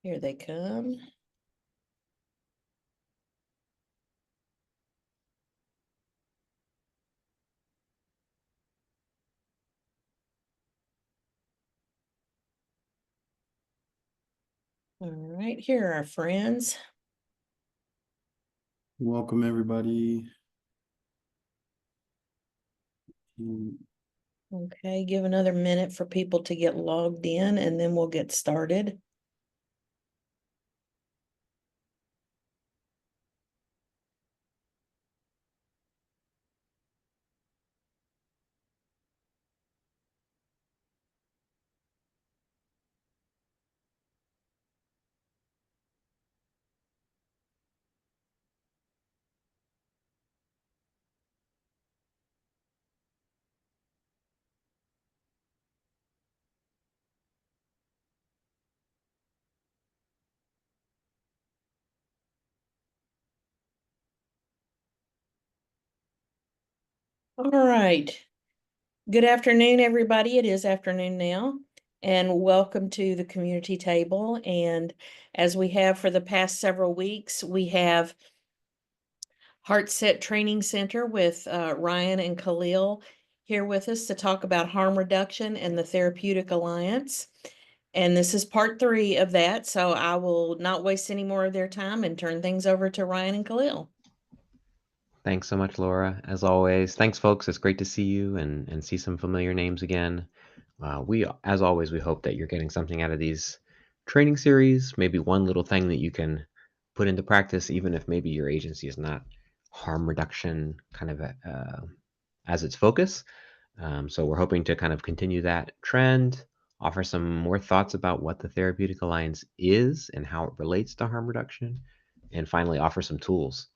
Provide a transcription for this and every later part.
Here they come. All right, here are our friends. Welcome, everybody. Okay, give another minute for people to get logged in and then we'll get started. All right. Good afternoon, everybody. It is afternoon now, and welcome to the community table. And as we have for the past several weeks, we have Heartset Training Center with Ryan and Khalil here with us to talk about harm reduction and the Therapeutic Alliance. And this is part 3 of that, so I will not waste any more of their time and turn things over to Ryan and Khalil. Thanks so much, Laura. As always, thanks, folks. It's great to see you and see some familiar names again. As always, we hope that you're getting something out of these training series. Maybe one little thing that you can put into practice, even if maybe your agency is not harm reduction kind of as its focus. So we're hoping to kind of continue that trend, offer some more thoughts about what the Therapeutic Alliance is and how it relates to harm reduction, and finally offer some tools.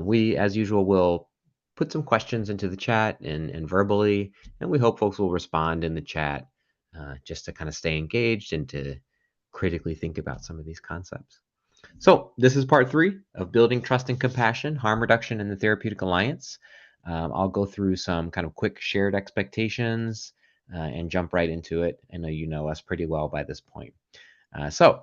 We, as usual, will put some questions into the chat and verbally, and we hope folks will respond in the chat just to kind of stay engaged and to critically think about some of these concepts. So this is part 3 of building trust and compassion, harm reduction in the Therapeutic Alliance. I'll go through some kind of quick shared expectations and jump right into it. I know you know us pretty well by this point. So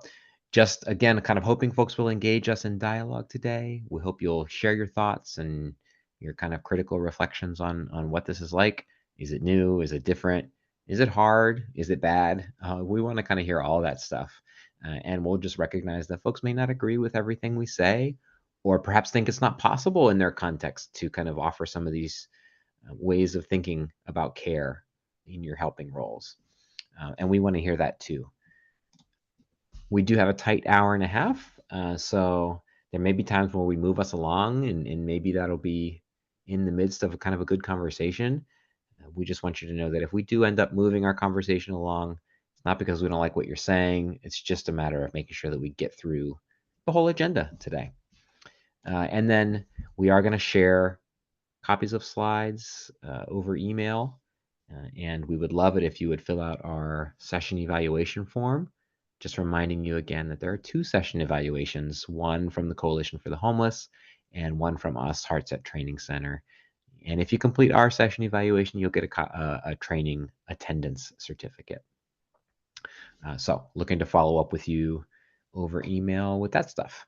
just again, kind of hoping folks will engage us in dialogue today. We hope you'll share your thoughts and your kind of critical reflections on what this is like. Is it new? Is it different? Is it hard? Is it bad? We want to kind of hear all that stuff. And we'll just recognize that folks may not agree with everything we say, or perhaps think it's not possible in their context to kind of offer some of these ways of thinking about care in your helping roles. And we want to hear that too. We do have a tight hour and a half, so there may be times where we move us along, and maybe that'll be in the midst of a kind of a good conversation. We just want you to know that if we do end up moving our conversation along, it's not because we don't like what you're saying. It's just a matter of making sure that we get through the whole agenda today. And then we are going to share copies of slides over email. And we would love it if you would fill out our session evaluation form. Just reminding you again that there are 2 session evaluations, one from the Coalition for the Homeless and one from us, Heartset Training Center. And if you complete our session evaluation, you'll get a training attendance certificate. So looking to follow up with you over email with that stuff.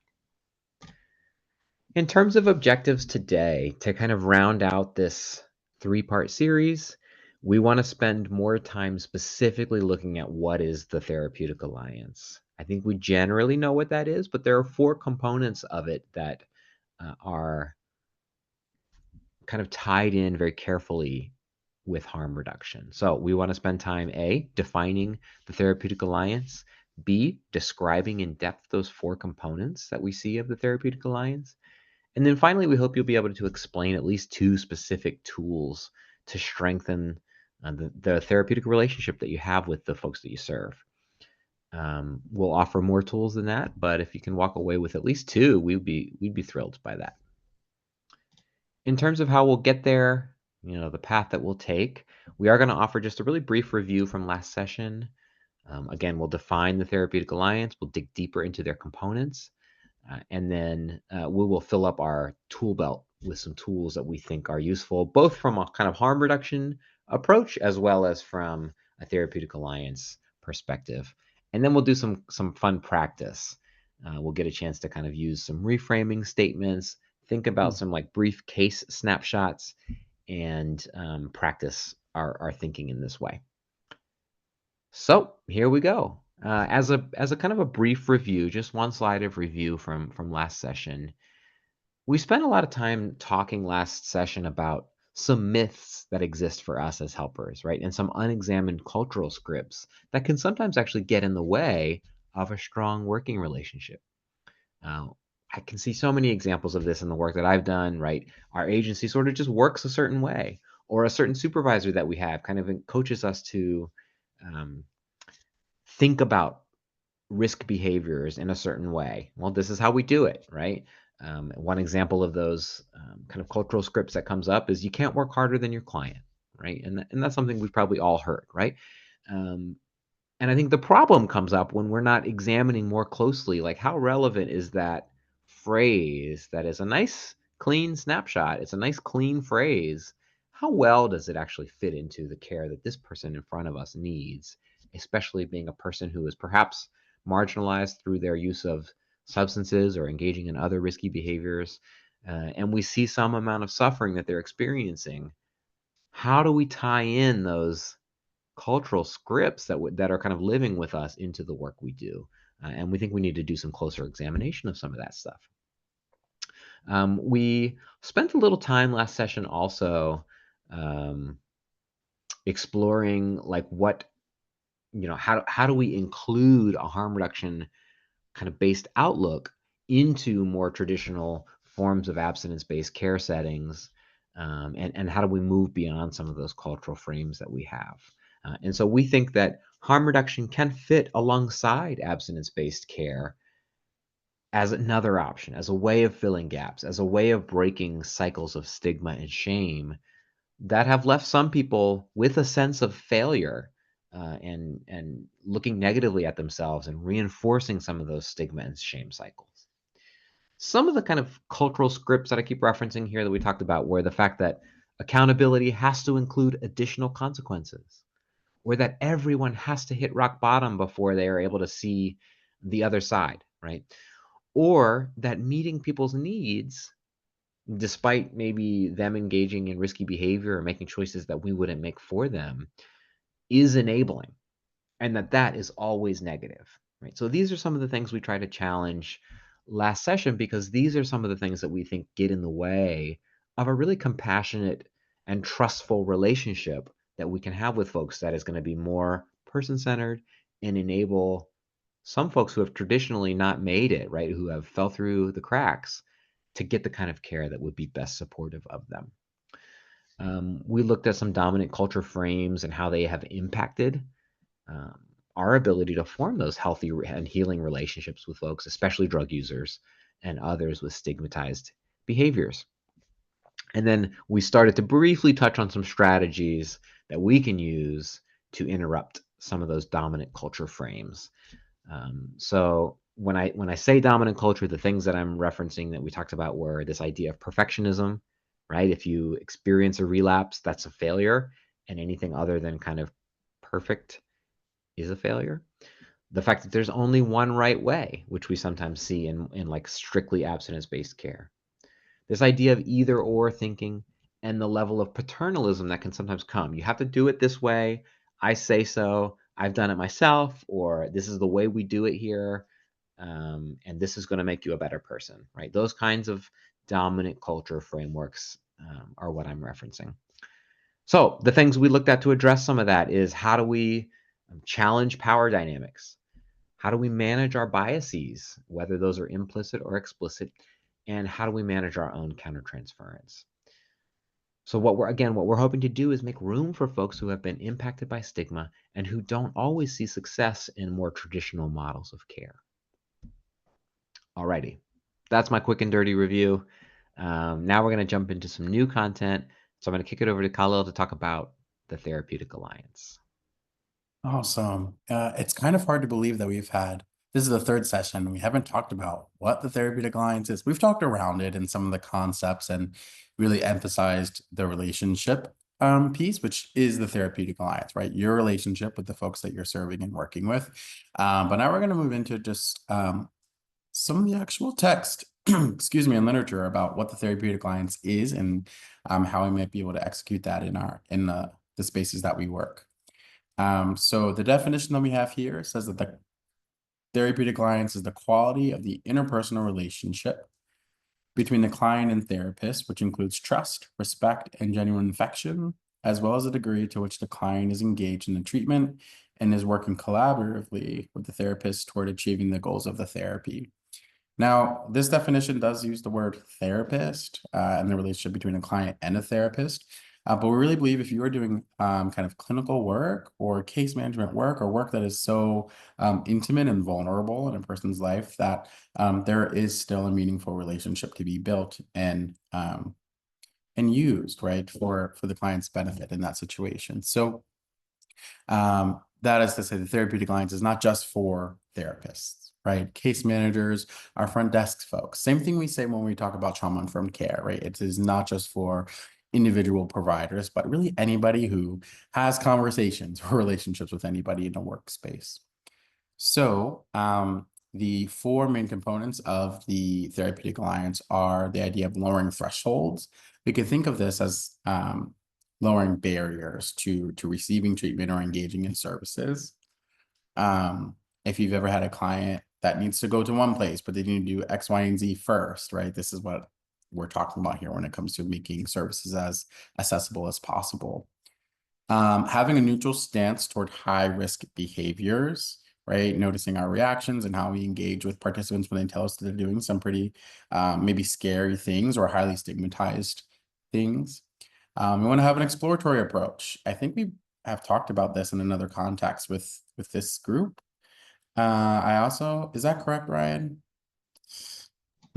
In terms of objectives today, to kind of round out this 3-part series, we want to spend more time specifically looking at what is the Therapeutic Alliance. I think we generally know what that is, but there are 4 components of it that are kind of tied in very carefully with harm reduction. So we want to spend time A, defining the Therapeutic Alliance, B, describing in depth those 4 components that we see of the Therapeutic Alliance, and then finally, we hope you'll be able to explain at least 2 specific tools to strengthen the therapeutic relationship that you have with the folks that you serve. We'll offer more tools than that, but if you can walk away with at least 2, we'd be thrilled by that. In terms of how we'll get there, the path that we'll take, we are going to offer just a really brief review from last session. Again, we'll define the Therapeutic Alliance. We'll dig deeper into their components. And then we will fill up our tool belt with some tools that we think are useful, both from a kind of harm reduction approach as well as from a Therapeutic Alliance perspective. And then we'll do some fun practice. We'll get a chance to kind of use some reframing statements, think about some like brief case snapshots, and practice our thinking in this way. So here we go. As a kind of a brief review, just one slide of review from last session. We spent a lot of time talking last session about some myths that exist for us as helpers, right? And some unexamined cultural scripts that can sometimes actually get in the way of a strong working relationship. Uh, I can see so many examples of this in the work that I've done, right? Our agency sort of just works a certain way, or a certain supervisor that we have kind of coaches us to um, think about risk behaviors in a certain way. Well, this is how we do it, right? One example of those kind of cultural scripts that comes up is you can't work harder than your client, right? And that's something we've probably all heard, right? Um, and I think the problem comes up when we're not examining more closely, like how relevant is that phrase that is a nice, clean snapshot? It's a nice, clean phrase. How well does it actually fit into the care that this person in front of us needs, especially being a person who is perhaps marginalized through their use of substances or engaging in other risky behaviors? And we see some amount of suffering that they're experiencing. How do we tie in those cultural scripts that are kind of living with us into the work we do? And we think we need to do some closer examination of some of that stuff. We spent a little time last session also um, exploring like how do we include a harm reduction kind of based outlook into more traditional forms of abstinence-based care settings, and how do we move beyond some of those cultural frames that we have. And so we think that harm reduction can fit alongside abstinence-based care as another option, as a way of filling gaps, as a way of breaking cycles of stigma and shame that have left some people with a sense of failure, and looking negatively at themselves and reinforcing some of those stigma and shame cycles. Some of the kind of cultural scripts that I keep referencing here that we talked about were the fact that accountability has to include additional consequences, or that everyone has to hit rock bottom before they are able to see the other side, right? Or that meeting people's needs, despite maybe them engaging in risky behavior or making choices that we wouldn't make for them, is enabling, and that is always negative, right? So these are some of the things we try to challenge last session, because these are some of the things that we think get in the way of a really compassionate and trustful relationship that we can have with folks that is going to be more person-centered and enable some folks who have traditionally not made it, right, who have fell through the cracks, to get the kind of care that would be best supportive of them. We looked at some dominant culture frames and how they have impacted um, our ability to form those healthy and healing relationships with folks, especially drug users and others with stigmatized behaviors. And then we started to briefly touch on some strategies that we can use to interrupt some of those dominant culture frames. So when I say dominant culture, the things that I'm referencing that we talked about were this idea of perfectionism, right? If you experience a relapse, that's a failure, and anything other than kind of perfect is a failure. The fact that there's only one right way, which we sometimes see in like strictly abstinence-based care. This idea of either or thinking, and the level of paternalism that can sometimes come. You have to do it this way. I say so. I've done it myself, or this is the way we do it here, and this is going to make you a better person, right? Those kinds of dominant culture frameworks are what I'm referencing. So the things we looked at to address some of that is, how do we challenge power dynamics? How do we manage our biases, whether those are implicit or explicit? And how do we manage our own countertransference? So what we're hoping to do is make room for folks who have been impacted by stigma and who don't always see success in more traditional models of care. Alrighty, that's my quick and dirty review. Now we're going to jump into some new content. So I'm going to kick it over to Khalil to talk about the Therapeutic Alliance. Awesome. It's kind of hard to believe that this is the third session. We haven't talked about what the Therapeutic Alliance is. We've talked around it and some of the concepts and really emphasized the relationship piece, which is the therapeutic alliance, right? Your relationship with the folks that you're serving and working with. But now we're going to move into just some of the actual text, excuse me, in literature about what the therapeutic alliance is and how we might be able to execute that in the spaces that we work. So the definition that we have here says that the therapeutic alliance is the quality of the interpersonal relationship between the client and therapist, which includes trust, respect, and genuine affection, as well as the degree to which the client is engaged in the treatment and is working collaboratively with the therapist toward achieving the goals of the therapy. Now, this definition does use the word therapist and the relationship between a client and a therapist. But we really believe if you are doing kind of clinical work or case management work or work that is so intimate and vulnerable in a person's life that there is still a meaningful relationship to be built and used, right, for the client's benefit in that situation. So that is to say, the therapeutic alliance is not just for therapists, right? Case managers, our front desk folks. Same thing we say when we talk about trauma-informed care, right? It is not just for individual providers, but really anybody who has conversations or relationships with anybody in a workspace. So the four main components of the therapeutic alliance are the idea of lowering thresholds. We can think of this as lowering barriers to receiving treatment or engaging in services. If you've ever had a client that needs to go to one place, but they need to do X, Y, and Z first, right? This is what we're talking about here when it comes to making services as accessible as possible. Having a neutral stance toward high-risk behaviors, right? Noticing our reactions and how we engage with participants when they tell us that they're doing some pretty maybe scary things or highly stigmatized things. We want to have an exploratory approach. I think we have talked about this in another context with this group. Is that correct, Ryan?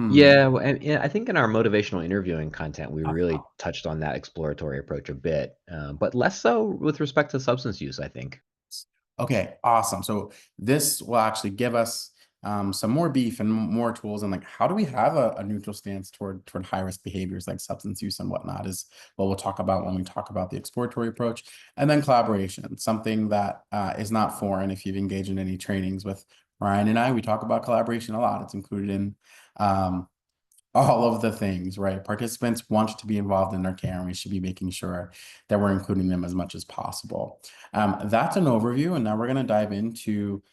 Yeah, well, and I think in our motivational interviewing content, we really touched on that exploratory approach a bit, but less so with respect to substance use, I think. Okay, awesome. So this will actually give us some more beef and more tools and like how do we have a neutral stance toward high risk behaviors like substance use and whatnot is what we'll talk about when we talk about the exploratory approach. And then collaboration, something that is not foreign. If you've engaged in any trainings with Ryan and I, we talk about collaboration a lot. It's included in all of the things, right? Participants want to be involved in their care, and we should be making sure that we're including them as much as possible. That's an overview, and now we're going to dive into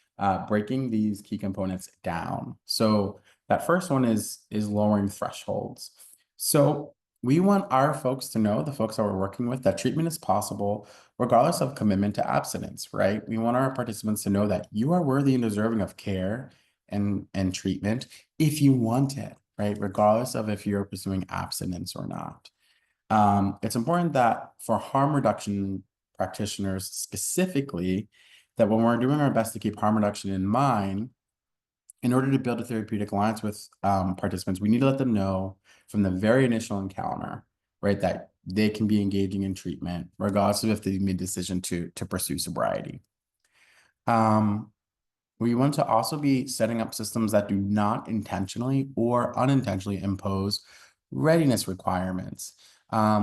breaking these key components down. So that first one is lowering thresholds. So we want our folks to know, the folks that we're working with, that treatment is possible regardless of commitment to abstinence, right? We want our participants to know that you are worthy and deserving of care and treatment if you want it, right? Regardless of if you're pursuing abstinence or not. It's important that for harm reduction practitioners specifically, that when we're doing our best to keep harm reduction in mind, in order to build a therapeutic alliance with participants, we need to let them know from the very initial encounter, right, that they can be engaging in treatment, regardless of if they made a decision to pursue sobriety. We want to also be setting up systems that do not intentionally or unintentionally impose readiness requirements.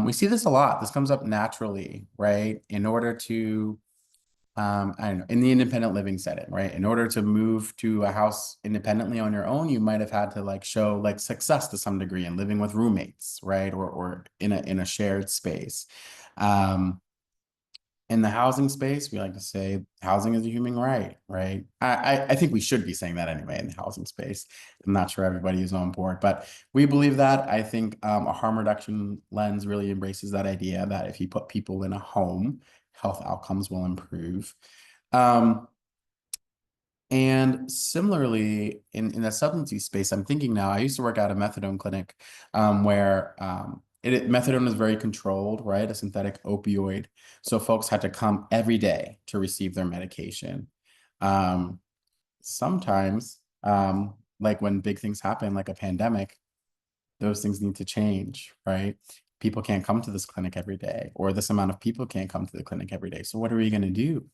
We see this a lot. This comes up naturally, right? In order to, I don't know, in the independent living setting, right? In order to move to a house independently on your own, you might have had to like show like success to some degree in living with roommates, right? Or in a shared space. In the housing space, we like to say housing is a human right, right? I think we should be saying that anyway in the housing space. I'm not sure everybody is on board, but we believe that. I think a harm reduction lens really embraces that idea that if you put people in a home, health outcomes will improve. And similarly, in the substance use space, I'm thinking now, I used to work at a methadone clinic where methadone is very controlled, right? A synthetic opioid. So folks had to come every day to receive their medication. Sometimes, like when big things happen, like a pandemic, those things need to change, right? People can't come to this clinic every day, or this amount of people can't come to the clinic every day. So what are we going to do?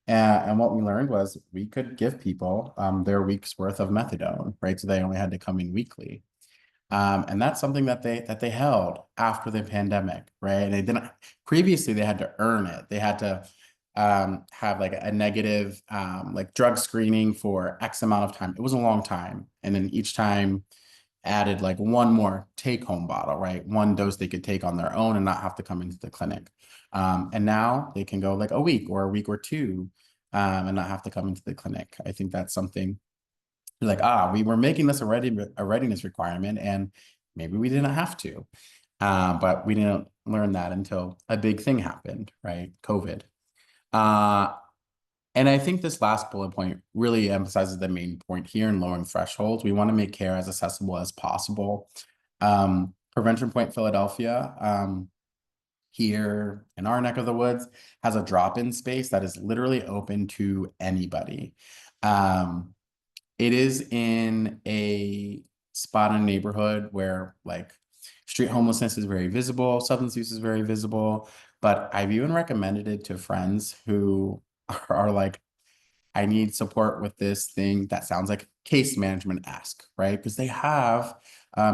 And what we learned was we could give people their week's worth of methadone, right? So they only had to come in weekly. And that's something that they held after the pandemic, right? And they didn't previously they had to earn it. They had to have like a negative like drug screening for X amount of time. It was a long time. And then each time added like one more take-home bottle, right? One dose they could take on their own and not have to come into the clinic. And now they can go like a week or two and not have to come into the clinic. I think that's something like, we were making this a readiness requirement and maybe we didn't have to. But we didn't learn that until a big thing happened, right? COVID. And I think this last bullet point really emphasizes the main point here in lowering thresholds. We want to make care as accessible as possible. Prevention Point Philadelphia, here in our neck of the woods, has a drop-in space that is literally open to anybody. It is in a spot in a neighborhood where like street homelessness is very visible, substance use is very visible, but I've even recommended it to friends who are like, I need support with this thing that sounds like case management-esque, right? Because they have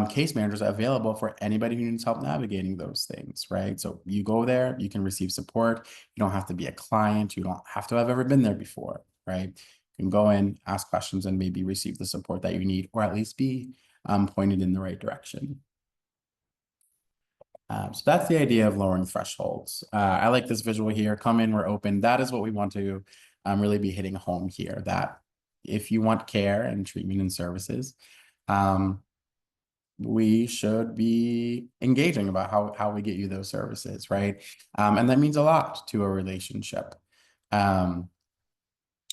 case managers available for anybody who needs help navigating those things, right? So you go there, you can receive support. You don't have to be a client. You don't have to have ever been there before, right? You can go in, ask questions, and maybe receive the support that you need, or at least be pointed in the right direction. So that's the idea of lowering thresholds. I like this visual here. Come in, we're open. That is what we want to really be hitting home here, that if you want care and treatment and services, we should be engaging about how we get you those services, right? And that means a lot to a relationship.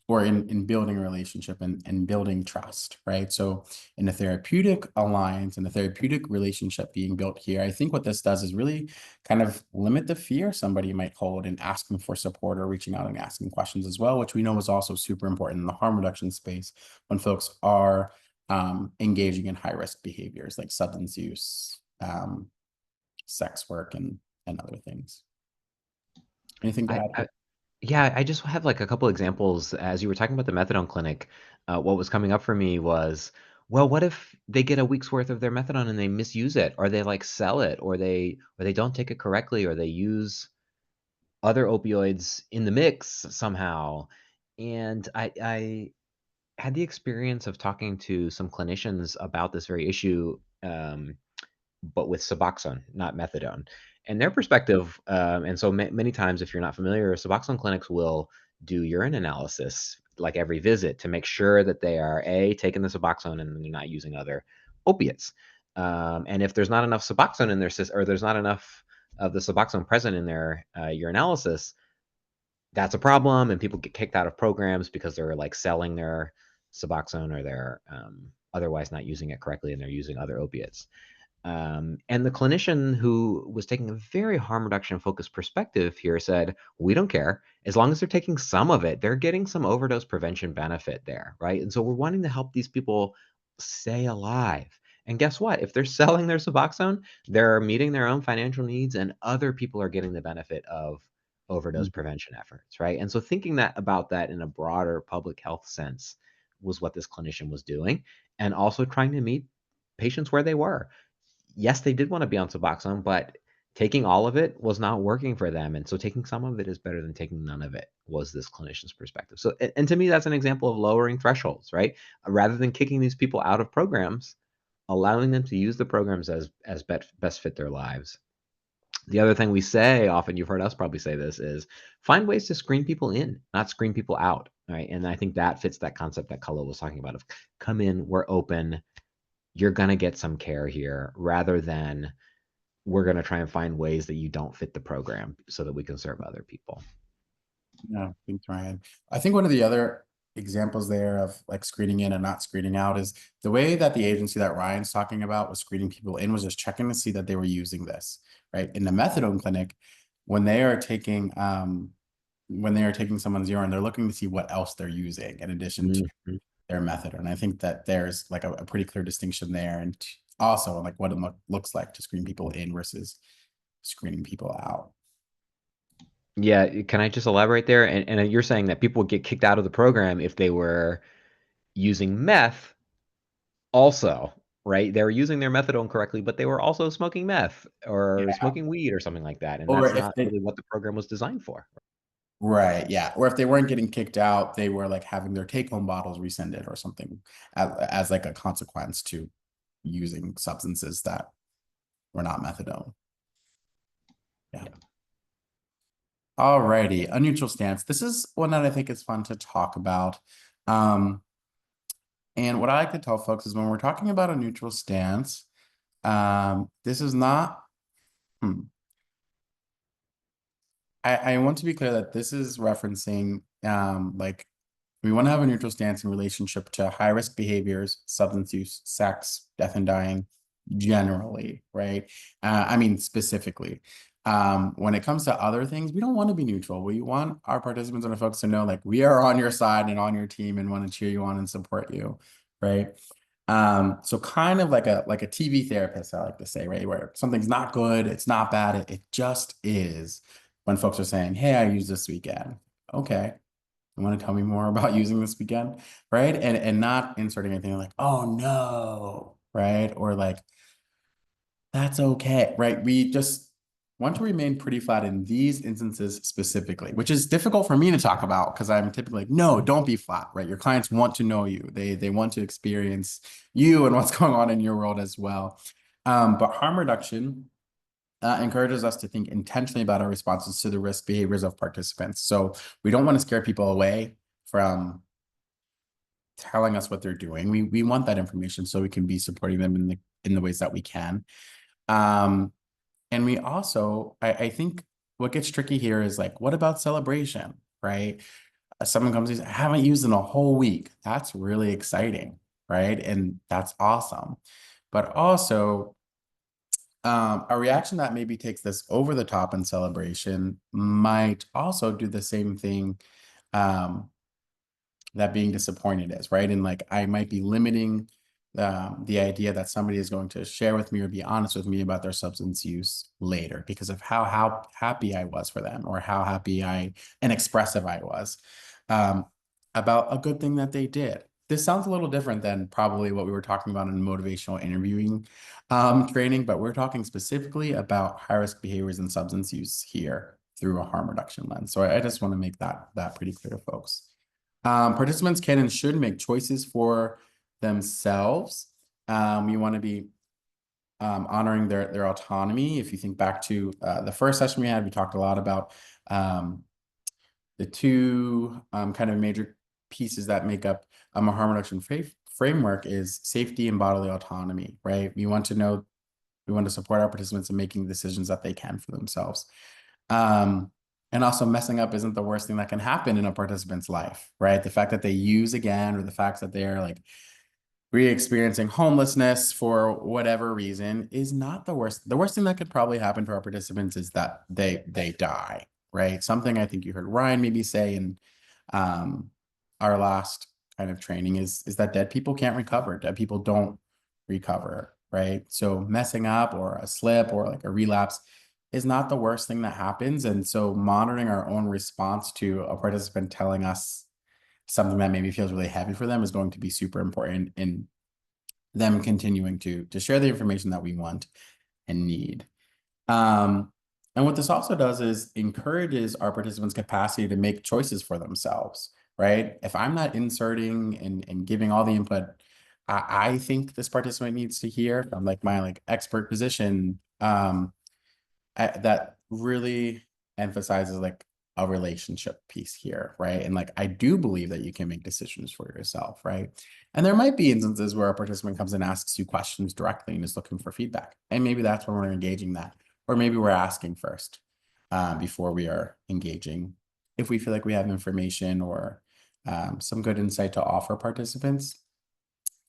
Or in building a relationship and building trust, right? So in the therapeutic alliance and the therapeutic relationship being built here, I think what this does is really kind of limit the fear somebody might hold in asking for support or reaching out and asking questions as well, which we know is also super important in the harm reduction space when folks are engaging in high-risk behaviors like substance use, sex work, and other things. Anything to add? Yeah, I just have like a couple examples. As you were talking about the methadone clinic, what was coming up for me was, well, what if they get a week's worth of their methadone and they misuse it, or they like sell it, or they don't take it correctly, or they use other opioids in the mix somehow. And I had the experience of talking to some clinicians about this very issue, but with Suboxone, not methadone. And their perspective, and so many times, if you're not familiar, Suboxone clinics will do urine analysis like every visit to make sure that they are taking the Suboxone and they're not using other opiates. And if there's not enough Suboxone in their system, or there's not enough of the Suboxone present in their urinalysis, that's a problem, and people get kicked out of programs because they're like selling their Suboxone, or they're otherwise not using it correctly and they're using other opiates. And the clinician who was taking a very harm reduction focused perspective here said, we don't care. As long as they're taking some of it, they're getting some overdose prevention benefit there, right? And so we're wanting to help these people stay alive. And guess what? If they're selling their Suboxone, they're meeting their own financial needs, and other people are getting the benefit of overdose prevention efforts, right? And so thinking that about that in a broader public health sense was what this clinician was doing, and also trying to meet patients where they were. Yes, they did want to be on Suboxone, but taking all of it was not working for them. And so taking some of it is better than taking none of it, was this clinician's perspective. So, and to me, that's an example of lowering thresholds, right? Rather than kicking these people out of programs, allowing them to use the programs as best fit their lives. The other thing we say often, you've heard us probably say this, is find ways to screen people in, not screen people out, right? And I think that fits that concept that Khalil was talking about of come in, we're open, you're going to get some care here, rather than we're going to try and find ways that you don't fit the program so that we can serve other people. Yeah, thanks, Ryan. I think one of the other examples there of like screening in and not screening out is the way that the agency that Ryan's talking about was screening people in was just checking to see that they were using this, right? In the methadone clinic, when they are taking someone's urine, they're looking to see what else they're using in addition to their methadone. I think that there's like a pretty clear distinction there, and also like what it looks like to screen people in versus screening people out. Yeah, can I just elaborate there? And you're saying that people would get kicked out of the program if they were using meth also. right? They were using their methadone correctly, but they were also smoking meth or Yeah. smoking weed or something like that, and Or that's if not they, really what the program was designed for. right, yeah. Or if they weren't getting kicked out, they were like having their take-home bottles rescinded or something as like a consequence to using substances that were not methadone. Yeah. Yeah. Alrighty, a neutral stance. This is one that I think is fun to talk about. And what I like to tell folks is when we're talking about a neutral stance, this is not, I want to be clear that this is referencing like we want to have a neutral stance in relationship to high risk behaviors, substance use, sex, death and dying, generally, right? I mean, specifically. When it comes to other things, we don't want to be neutral. We want our participants and our folks to know like we are on your side and on your team and want to cheer you on and support you, right? So kind of like a TV therapist, I like to say, right? Where something's not good, it's not bad, it just is. When folks are saying, hey, I used this weekend. Okay. You want to tell me more about using this weekend? Right. And not inserting anything like, oh no, right? Or like, that's okay, right? We just want to remain pretty flat in these instances specifically, which is difficult for me to talk about because I'm typically like, no, don't be flat, right? Your clients want to know you. They want to experience you and what's going on in your world as well. But harm reduction encourages us to think intentionally about our responses to the risk behaviors of participants. So we don't want to scare people away from telling us what they're doing. We want that information so we can be supporting them in the ways that we can. And we also, I think what gets tricky here is like, what about celebration, right? Someone comes and says, I haven't used in a whole week. That's really exciting, right? And that's awesome. But also, a reaction that maybe takes this over the top in celebration might also do the same thing that being disappointed is, right? And like I might be limiting the idea that somebody is going to share with me or be honest with me about their substance use later because of how happy I was for them or how happy and expressive I was about a good thing that they did. This sounds a little different than probably what we were talking about in motivational interviewing training, but we're talking specifically about high-risk behaviors and substance use here through a harm reduction lens. So I just want to make that pretty clear to folks. Participants can and should make choices for themselves. We want to be honoring their autonomy. If you think back to the first session we had, we talked a lot about the two kind of major pieces that make up a harm reduction framework is safety and bodily autonomy, right? We want to support our participants in making decisions that they can for themselves. And also messing up isn't the worst thing that can happen in a participant's life, right? The fact that they use again, or the fact that they're like re-experiencing homelessness for whatever reason is not the worst. The worst thing that could probably happen to our participants is that they die, right? Something I think you heard Ryan maybe say in our last kind of training is that dead people can't recover. Dead people don't recover, right? So messing up or a slip or like a relapse is not the worst thing that happens. And so monitoring our own response to a participant telling us something that maybe feels really heavy for them is going to be super important in them continuing to share the information that we want and need. And what this also does is encourages our participants' capacity to make choices for themselves, right? If I'm not inserting and giving all the input I think this participant needs to hear from like my expert position, that really emphasizes like a relationship piece here, right? And like I do believe that you can make decisions for yourself, right? And there might be instances where a participant comes and asks you questions directly and is looking for feedback. And maybe that's when we're engaging that. Or maybe we're asking first before we are engaging. If we feel like we have information or some good insight to offer participants.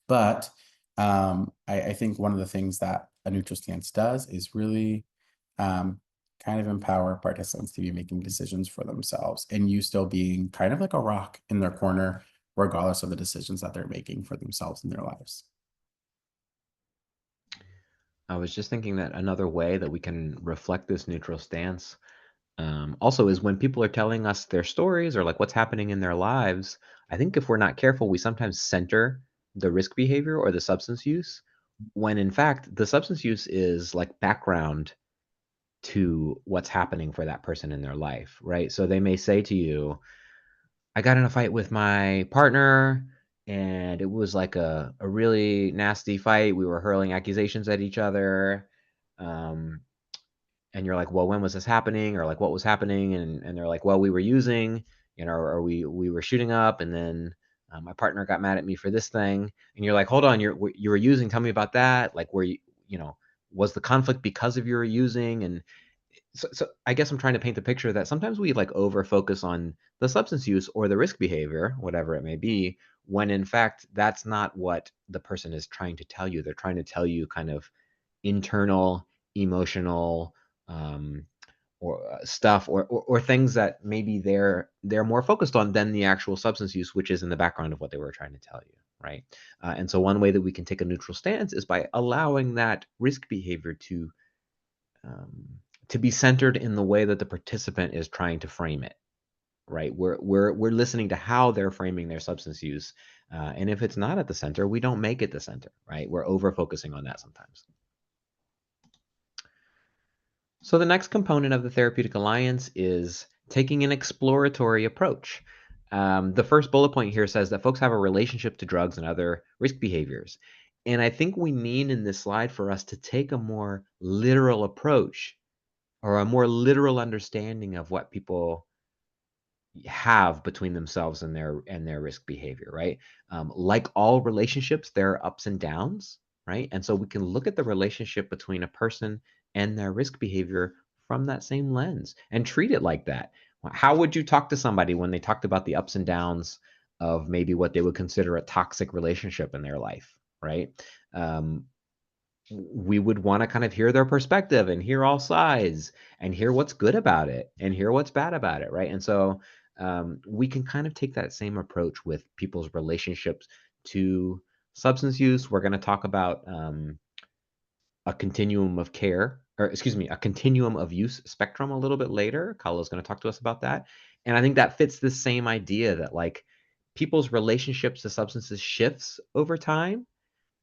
But I think one of the things that a neutral stance does is really kind of empower participants to be making decisions for themselves and you still being kind of like a rock in their corner, regardless of the decisions that they're making for themselves in their lives. I was just thinking that another way that we can reflect this neutral stance also is when people are telling us their stories or like what's happening in their lives. I think if we're not careful, we sometimes center the risk behavior or the substance use when in fact the substance use is like background to what's happening for that person in their life, right? So they may say to you, I got in a fight with my partner and it was like a really nasty fight. We were hurling accusations at each other. Um, and you're like, well, when was this happening? Or like, what was happening? And they're like, well, we were using, or we were shooting up, and then my partner got mad at me for this thing. And you're like, hold on, you were using. Tell me about that. Like, where you know, was the conflict because of your using? And so I guess I'm trying to paint the picture that sometimes we like over focus on the substance use or the risk behavior, whatever it may be, when in fact that's not what the person is trying to tell you. They're trying to tell you kind of internal, emotional, um, or stuff, or things that maybe they're more focused on than the actual substance use, which is in the background of what they were trying to tell you, right? And so one way that we can take a neutral stance is by allowing that risk behavior um, to be centered in the way that the participant is trying to frame it, right? We're listening to how they're framing their substance use, and if it's not at the center, we don't make it the center, right? We're over focusing on that sometimes. So the next component of the therapeutic alliance is taking an exploratory approach. The first bullet point here says that folks have a relationship to drugs and other risk behaviors. And I think we mean in this slide for us to take a more literal approach or a more literal understanding of what people have between themselves and their risk behavior, right? Like all relationships, there are ups and downs, right? And so we can look at the relationship between a person and their risk behavior from that same lens and treat it like that. How would you talk to somebody when they talked about the ups and downs of maybe what they would consider a toxic relationship in their life, right? Um, we would want to kind of hear their perspective and hear all sides and hear what's good about it and hear what's bad about it, right? And so we can kind of take that same approach with people's relationships to substance use. We're going to talk about a continuum of care, or excuse me, a continuum of use spectrum a little bit later. Khalil is going to talk to us about that. And I think that fits this same idea that like people's relationships to substances shifts over time,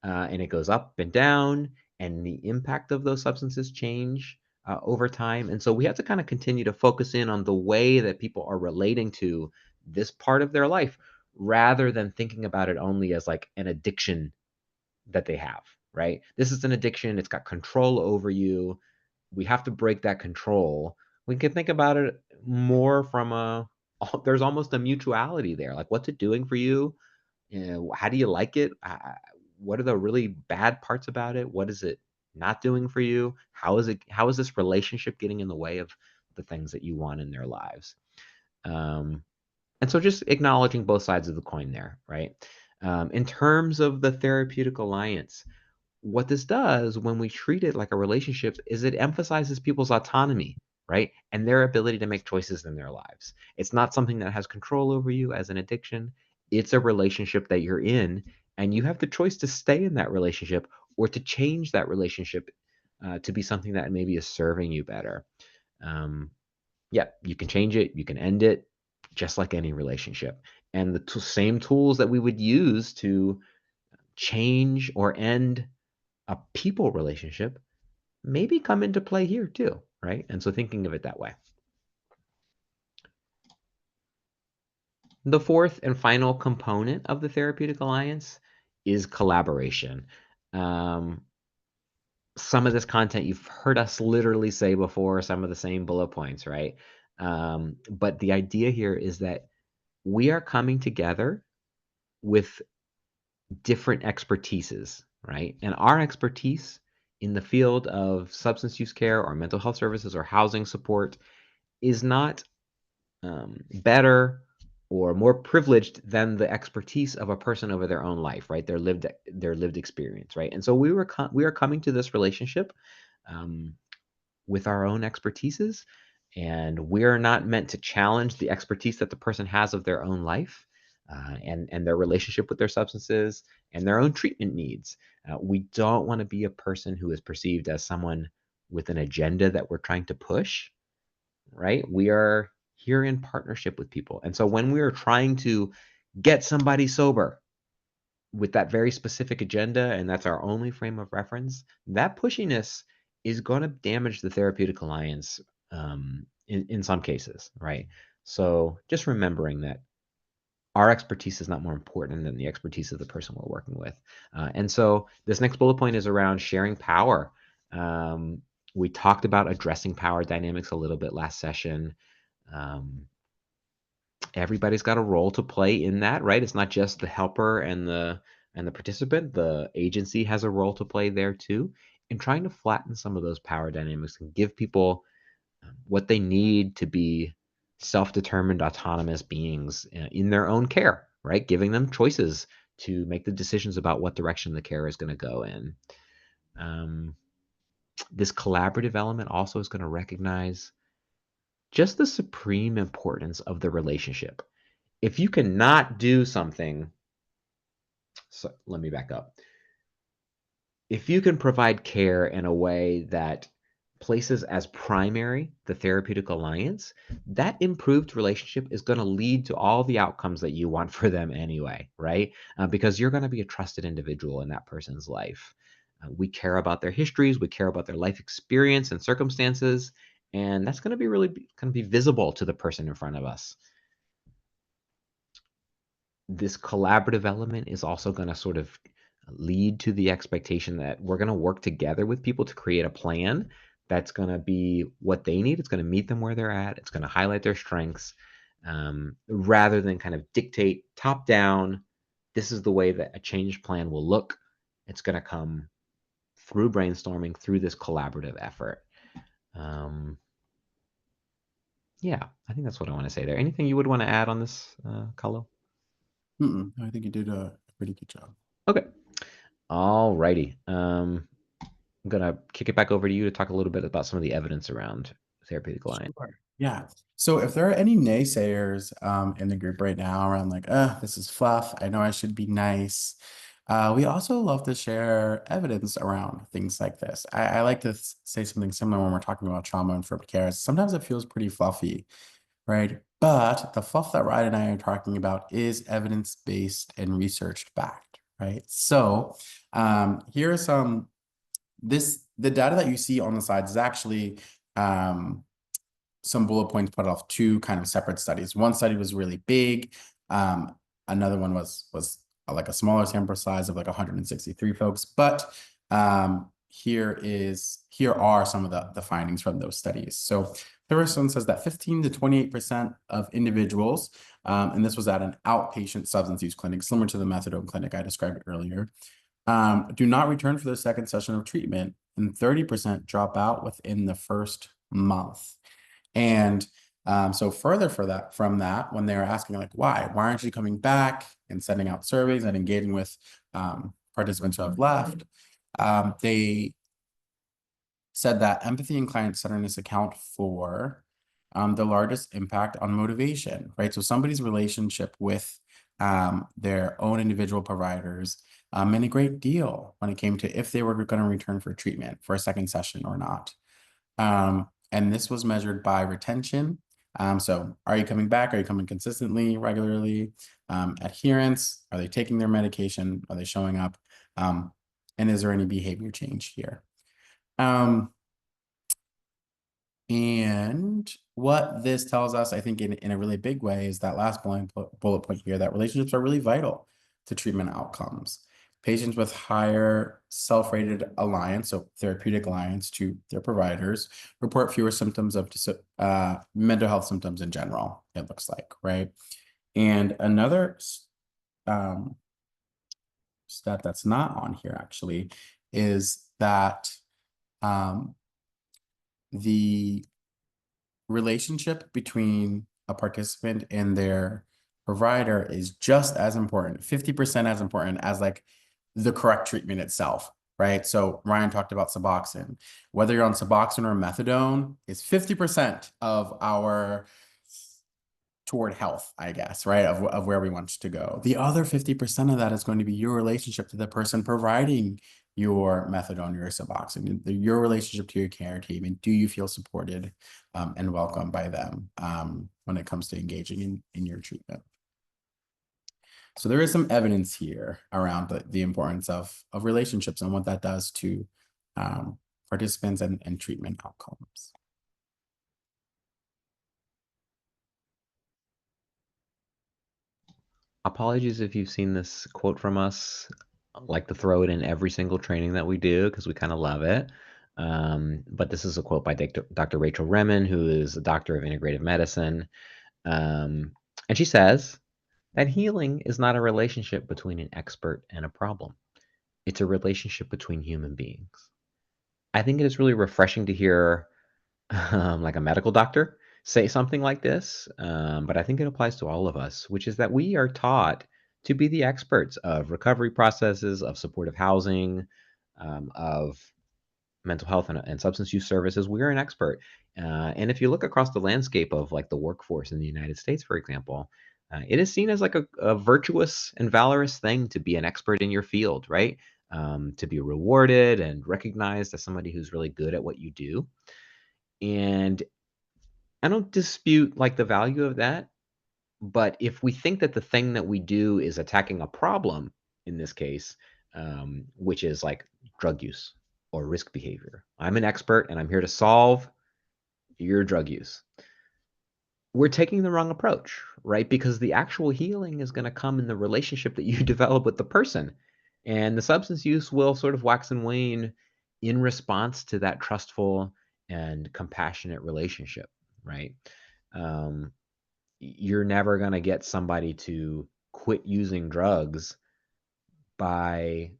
and it goes up and down, and the impact of those substances change over time. And so we have to kind of continue to focus in on the way that people are relating to this part of their life rather than thinking about it only as like an addiction that they have, right? This is an addiction, it's got control over you. We have to break that control. We can think about it more from there's almost a mutuality there. Like, what's it doing for you? How do you like it? What are the really bad parts about it? What is it not doing for you? How is this relationship getting in the way of the things that you want in their lives? Um, and so just acknowledging both sides of the coin there, right? In terms of the therapeutic alliance, what this does when we treat it like a relationship is it emphasizes people's autonomy, right? And their ability to make choices in their lives. It's not something that has control over you as an addiction. It's a relationship that you're in, and you have the choice to stay in that relationship or to change that relationship to be something that maybe is serving you better. Um, yeah, you can change it, you can end it, just like any relationship. And the same tools that we would use to change or end a people relationship maybe come into play here too, right? And so thinking of it that way. The fourth and final component of the therapeutic alliance is collaboration. Um, some of this content you've heard us literally say before, some of the same bullet points, right? But the idea here is that we are coming together with different expertises, right? And our expertise in the field of substance use care or mental health services or housing support is not better or more privileged than the expertise of a person over their own life, right? Their lived experience, right? And so we are coming to this relationship um, with our own expertises, and we're not meant to challenge the expertise that the person has of their own life and their relationship with their substances and their own treatment needs. We don't want to be a person who is perceived as someone with an agenda that we're trying to push, right? We are here in partnership with people. And so when we are trying to get somebody sober, with that very specific agenda, and that's our only frame of reference, that pushiness is going to damage the therapeutic alliance in some cases, right? So just remembering that our expertise is not more important than the expertise of the person we're working with. And so this next bullet point is around sharing power. We talked about addressing power dynamics a little bit last session. Everybody's got a role to play in that, right? It's not just the helper and the participant. The agency has a role to play there too, in trying to flatten some of those power dynamics and give people what they need to be self-determined, autonomous beings in their own care, right? Giving them choices to make the decisions about what direction the care is going to go in. This collaborative element also is going to recognize just the supreme importance of the relationship. If you cannot do something, so let me back up. If you can provide care in a way that places as primary the therapeutic alliance, that improved relationship is going to lead to all the outcomes that you want for them anyway, right? Because you're going to be a trusted individual in that person's life. We care about their histories, we care about their life experience and circumstances, and that's going to be really going to be visible to the person in front of us. This collaborative element is also going to sort of lead to the expectation that we're going to work together with people to create a plan that's going to be what they need. It's going to meet them where they're at. It's going to highlight their strengths, rather than kind of dictate top down, this is the way that a change plan will look. It's going to come through brainstorming, through this collaborative effort. Yeah, I think that's what I want to say there. Anything you would want to add on this, Khalil? I think you did a pretty good job. Okay. All righty. I'm gonna kick it back over to you to talk a little bit about some of the evidence around therapeutic alliance. Sure. Yeah. So if there are any naysayers in the group right now around like, this is fluff, I know I should be nice. We also love to share evidence around things like this. I like to say something similar when we're talking about trauma-informed care. Sometimes it feels pretty fluffy, right? But the fluff that Ryan and I are talking about is evidence-based and researched backed, right? So here are the data that you see on the slides is actually some bullet points put off two kind of separate studies. One study was really big. Another one was like a smaller sample size of like 163 folks. But here are some of the findings from those studies. So the first one says that 15 to 28% of individuals, and this was at an outpatient substance use clinic, similar to the methadone clinic I described earlier, do not return for their second session of treatment, and 30% drop out within the first month. And so further from that, when they were asking like, why aren't you coming back and sending out surveys and engaging with participants who have left, they said that empathy and client-centeredness account for the largest impact on motivation, right? So somebody's relationship with their own individual providers meant a great deal when it came to if they were going to return for treatment for a second session or not. And this was measured by retention. So are you coming back? Are you coming consistently, regularly? Adherence, are they taking their medication? Are they showing up? And is there any behavior change here? And what this tells us, I think in a really big way, is that last bullet point here, that relationships are really vital to treatment outcomes. Patients with higher self-rated alliance, so therapeutic alliance to their providers, report fewer symptoms of mental health symptoms in general, it looks like, right? And another stat that's not on here actually is that the relationship between a participant and their provider is just as important, 50% as important as like the correct treatment itself, right? So Ryan talked about Suboxone. Whether you're on Suboxone or methadone is 50% of our toward health, I guess, right? Of where we want to go. The other 50% of that is going to be your relationship to the person providing your methadone, your Suboxone, your relationship to your care team, and do you feel supported and welcomed by them when it comes to engaging in your treatment? So there is some evidence here around the importance of relationships and what that does to participants and treatment outcomes. Apologies if you've seen this quote from us. I like to throw it in every single training that we do because we kind of love it. But this is a quote by Dr. Rachel Remen, who is a doctor of integrative medicine. And she says that healing is not a relationship between an expert and a problem. It's a relationship between human beings. I think it is really refreshing to hear like a medical doctor say something like this, but I think it applies to all of us, which is that we are taught to be the experts of recovery processes, of supportive housing, of mental health and substance use services. We're an expert. And if you look across the landscape of like the workforce in the United States, for example, it is seen as like a virtuous and valorous thing to be an expert in your field, right? To be rewarded and recognized as somebody who's really good at what you do. And I don't dispute like the value of that, but if we think that the thing that we do is attacking a problem in this case, which is like drug use or risk behavior, I'm an expert and I'm here to solve your drug use. We're taking the wrong approach, right? Because the actual healing is going to come in the relationship that you develop with the person. And the substance use will sort of wax and wane in response to that trustful and compassionate relationship, right? Um, you're never going to get somebody to quit using drugs by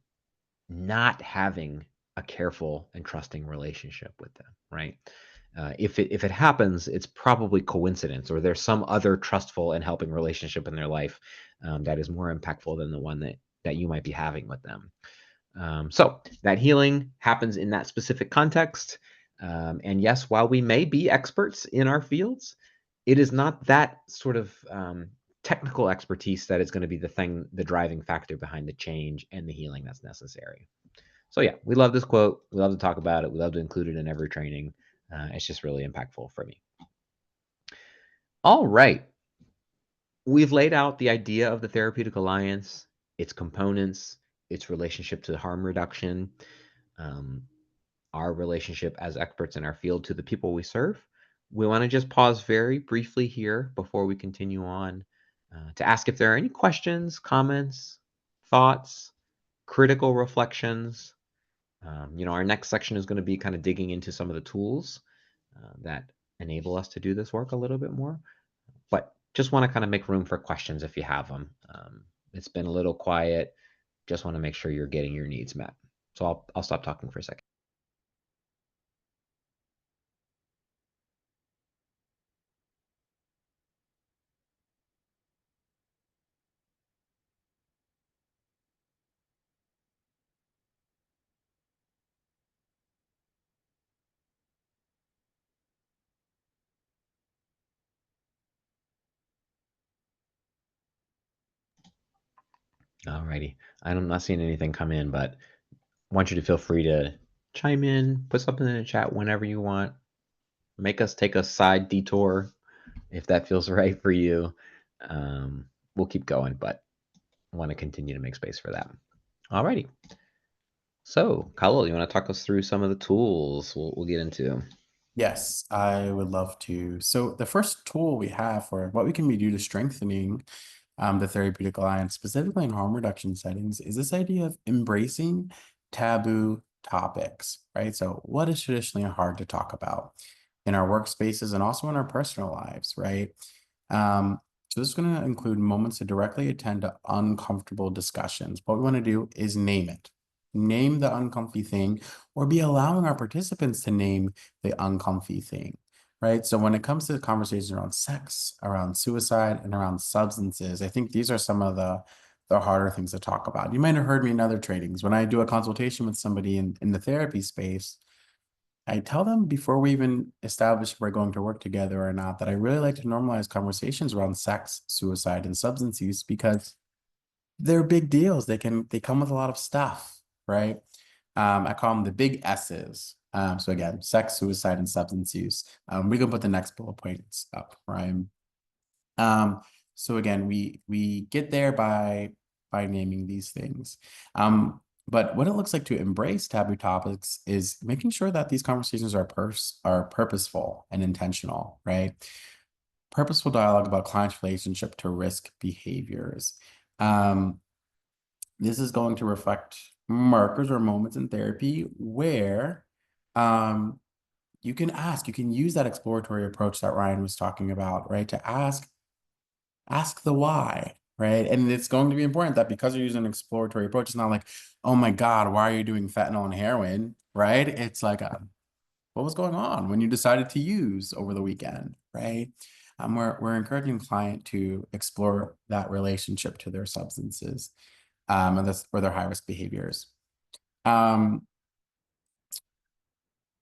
not having a careful and trusting relationship with them, right? If it happens, it's probably coincidence, or there's some other trustful and helping relationship in their life that is more impactful than the one that you might be having with them. So that healing happens in that specific context. And yes, while we may be experts in our fields, it is not that sort of technical expertise that is going to be the driving factor behind the change and the healing that's necessary. So yeah, we love this quote. We love to talk about it. We love to include it in every training. It's just really impactful for me. All right. We've laid out the idea of the Therapeutic Alliance, its components, its relationship to harm reduction, um, our relationship as experts in our field to the people we serve. We want to just pause very briefly here before we continue on to ask if there are any questions, comments, thoughts, critical reflections. Our next section is going to be kind of digging into some of the tools that enable us to do this work a little bit more. But just want to kind of make room for questions if you have them. It's been a little quiet. Just want to make sure you're getting your needs met. So I'll stop talking for a second. Alrighty. I'm not seeing anything come in, but I want you to feel free to chime in, put something in the chat whenever you want. Make us take a side detour if that feels right for you. We'll keep going, but I want to continue to make space for that. Alrighty. So, Khalil, you want to talk us through some of the tools we'll get into? Yes, I would love to. So the first tool we have for what we can do to strengthening the Therapeutic Alliance, specifically in harm reduction settings, is this idea of embracing taboo topics, right? So what is traditionally hard to talk about in our workspaces and also in our personal lives, right? So this is going to include moments to directly attend to uncomfortable discussions. What we want to do is name it. Name the uncomfy thing, or be allowing our participants to name the uncomfy thing, right? So when it comes to the conversations around sex, around suicide, and around substances, I think these are some of the harder things to talk about. You might have heard me in other trainings. When I do a consultation with somebody in the therapy space, I tell them before we even establish if we're going to work together or not, that I really like to normalize conversations around sex, suicide, and substance use because they're big deals. They come with a lot of stuff, right? I call them the big S's. So again, sex, suicide, and substance use. We can put the next bullet points up, right? So again, we get there by naming these things. But what it looks like to embrace taboo topics is making sure that these conversations are purposeful and intentional, right? Purposeful dialogue about client's relationship to risk behaviors. This is going to reflect markers or moments in therapy where you can use that exploratory approach that Ryan was talking about, right? To ask the why, right? And it's going to be important that because you're using an exploratory approach, it's not like, oh my God, why are you doing fentanyl and heroin, right? It's like, what was going on when you decided to use over the weekend, right? We're encouraging the client to explore that relationship to their substances, and this or their high risk behaviors. I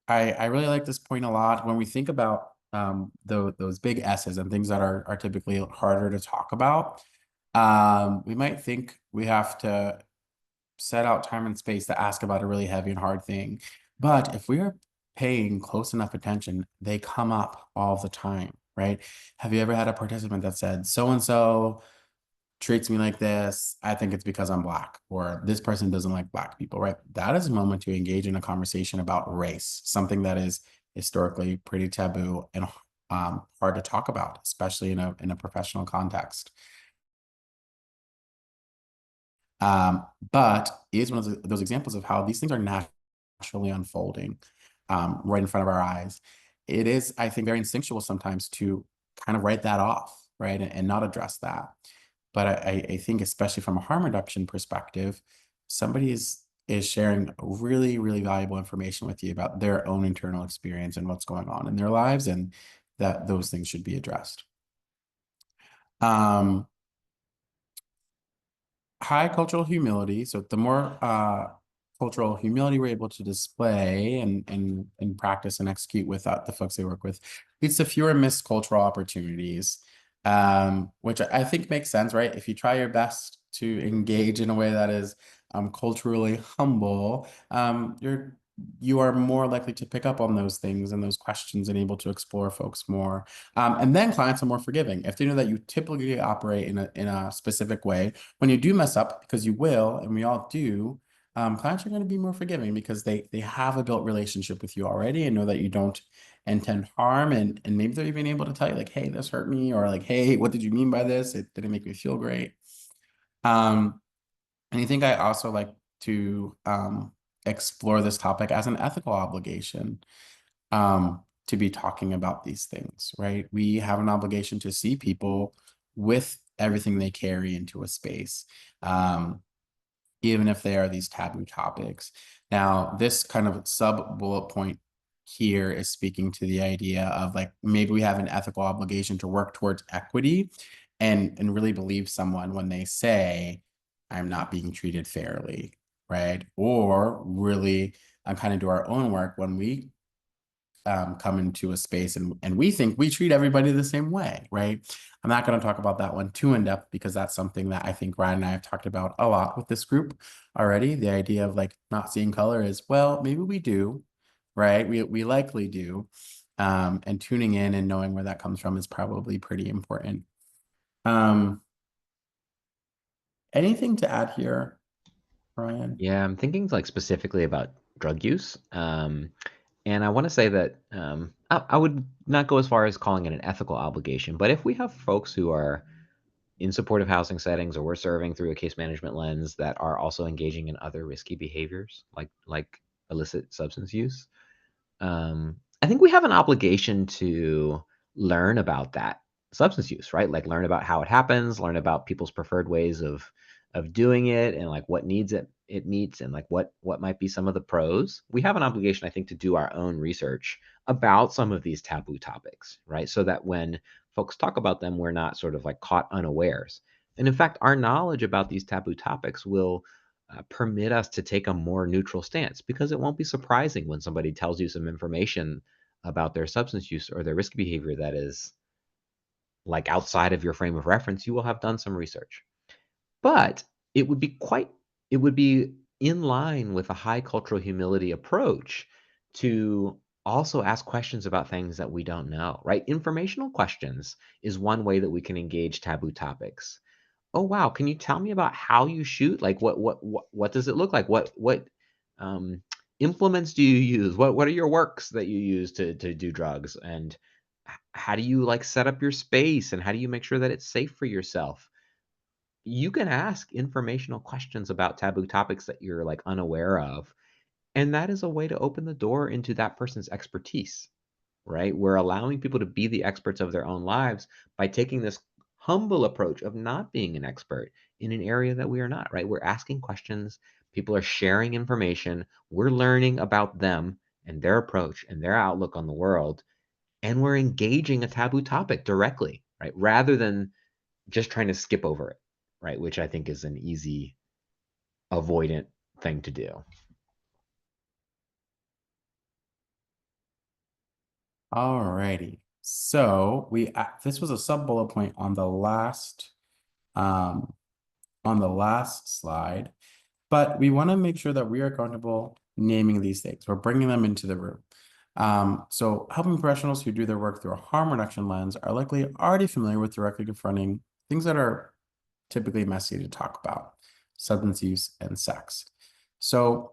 really like this point a lot. When we think about those big S's and things that are typically harder to talk about, we might think we have to set out time and space to ask about a really heavy and hard thing. But if we are paying close enough attention, they come up all the time, right? Have you ever had a participant that said, so and so treats me like this, I think it's because I'm Black, or this person doesn't like Black people, right? That is a moment to engage in a conversation about race, something that is historically pretty taboo and hard to talk about, especially in a professional context. But it is one of those examples of how these things are naturally unfolding right in front of our eyes. It is, I think, very instinctual sometimes to kind of write that off, right, and not address that. But I think, especially from a harm reduction perspective, somebody is sharing really, really valuable information with you about their own internal experience and what's going on in their lives, and that those things should be addressed. High cultural humility. So the more cultural humility we're able to display and practice and execute with the folks they work with, leads to fewer missed cultural opportunities, which I think makes sense, right? If you try your best to engage in a way that is culturally humble, you are more likely to pick up on those things and those questions and able to explore folks more. And then clients are more forgiving. If they know that you typically operate in a specific way, when you do mess up, because you will, and we all do, clients are going to be more forgiving because they have a built relationship with you already and know that you don't intend harm, and maybe they're even able to tell you like, hey, this hurt me, or like, hey, what did you mean by this? It didn't make me feel great. And I think I also like to explore this topic as an ethical obligation, to be talking about these things, right? We have an obligation to see people with everything they carry into a space, even if they are these taboo topics. Now, this kind of sub bullet point here is speaking to the idea of like, maybe we have an ethical obligation to work towards equity and really believe someone when they say, I'm not being treated fairly, right? Or really kind of do our own work when we come into a space and we think we treat everybody the same way, right? I'm not going to talk about that one too in depth because that's something that I think Ryan and I have talked about a lot with this group already. The idea of like not seeing color is, well, maybe we do, right? We likely do. And tuning in and knowing where that comes from is probably pretty important. Anything to add here, Ryan? Yeah, I'm thinking like specifically about drug use. And I want to say that I would not go as far as calling it an ethical obligation, but if we have folks who are in supportive housing settings or we're serving through a case management lens that are also engaging in other risky behaviors like illicit substance use, I think we have an obligation to learn about that substance use, right? Like learn about how it happens, learn about people's preferred ways of doing it, and like what needs it meets, and like what might be some of the pros. We have an obligation, I think, to do our own research about some of these taboo topics, right? So that when folks talk about them, we're not sort of like caught unawares. And in fact, our knowledge about these taboo topics will permit us to take a more neutral stance, because it won't be surprising when somebody tells you some information about their substance use or their risk behavior that is like outside of your frame of reference. You will have done some research, but it would be in line with a high cultural humility approach to also ask questions about things that we don't know, right? Informational questions is one way that we can engage taboo topics. Oh wow, can you tell me about how you shoot? Like what does it look like? What um implements do you use? What are your works that you use to do drugs? And how do you like set up your space and how do you make sure that it's safe for yourself? You can ask informational questions about taboo topics that you're like unaware of, and that is a way to open the door into that person's expertise, right? We're allowing people to be the experts of their own lives by taking this humble approach of not being an expert in an area that we are not, right? We're asking questions, people are sharing information, we're learning about them and their approach and their outlook on the world, and we're engaging a taboo topic directly, right? Rather than just trying to skip over it, right? Which I think is an easy avoidant thing to do. Alrighty. So this was a sub bullet point um on the last slide, but we want to make sure that we are comfortable naming these things. We're bringing them into the room. So helping professionals who do their work through a harm reduction lens are likely already familiar with directly confronting things that are typically messy to talk about: substance use and sex. So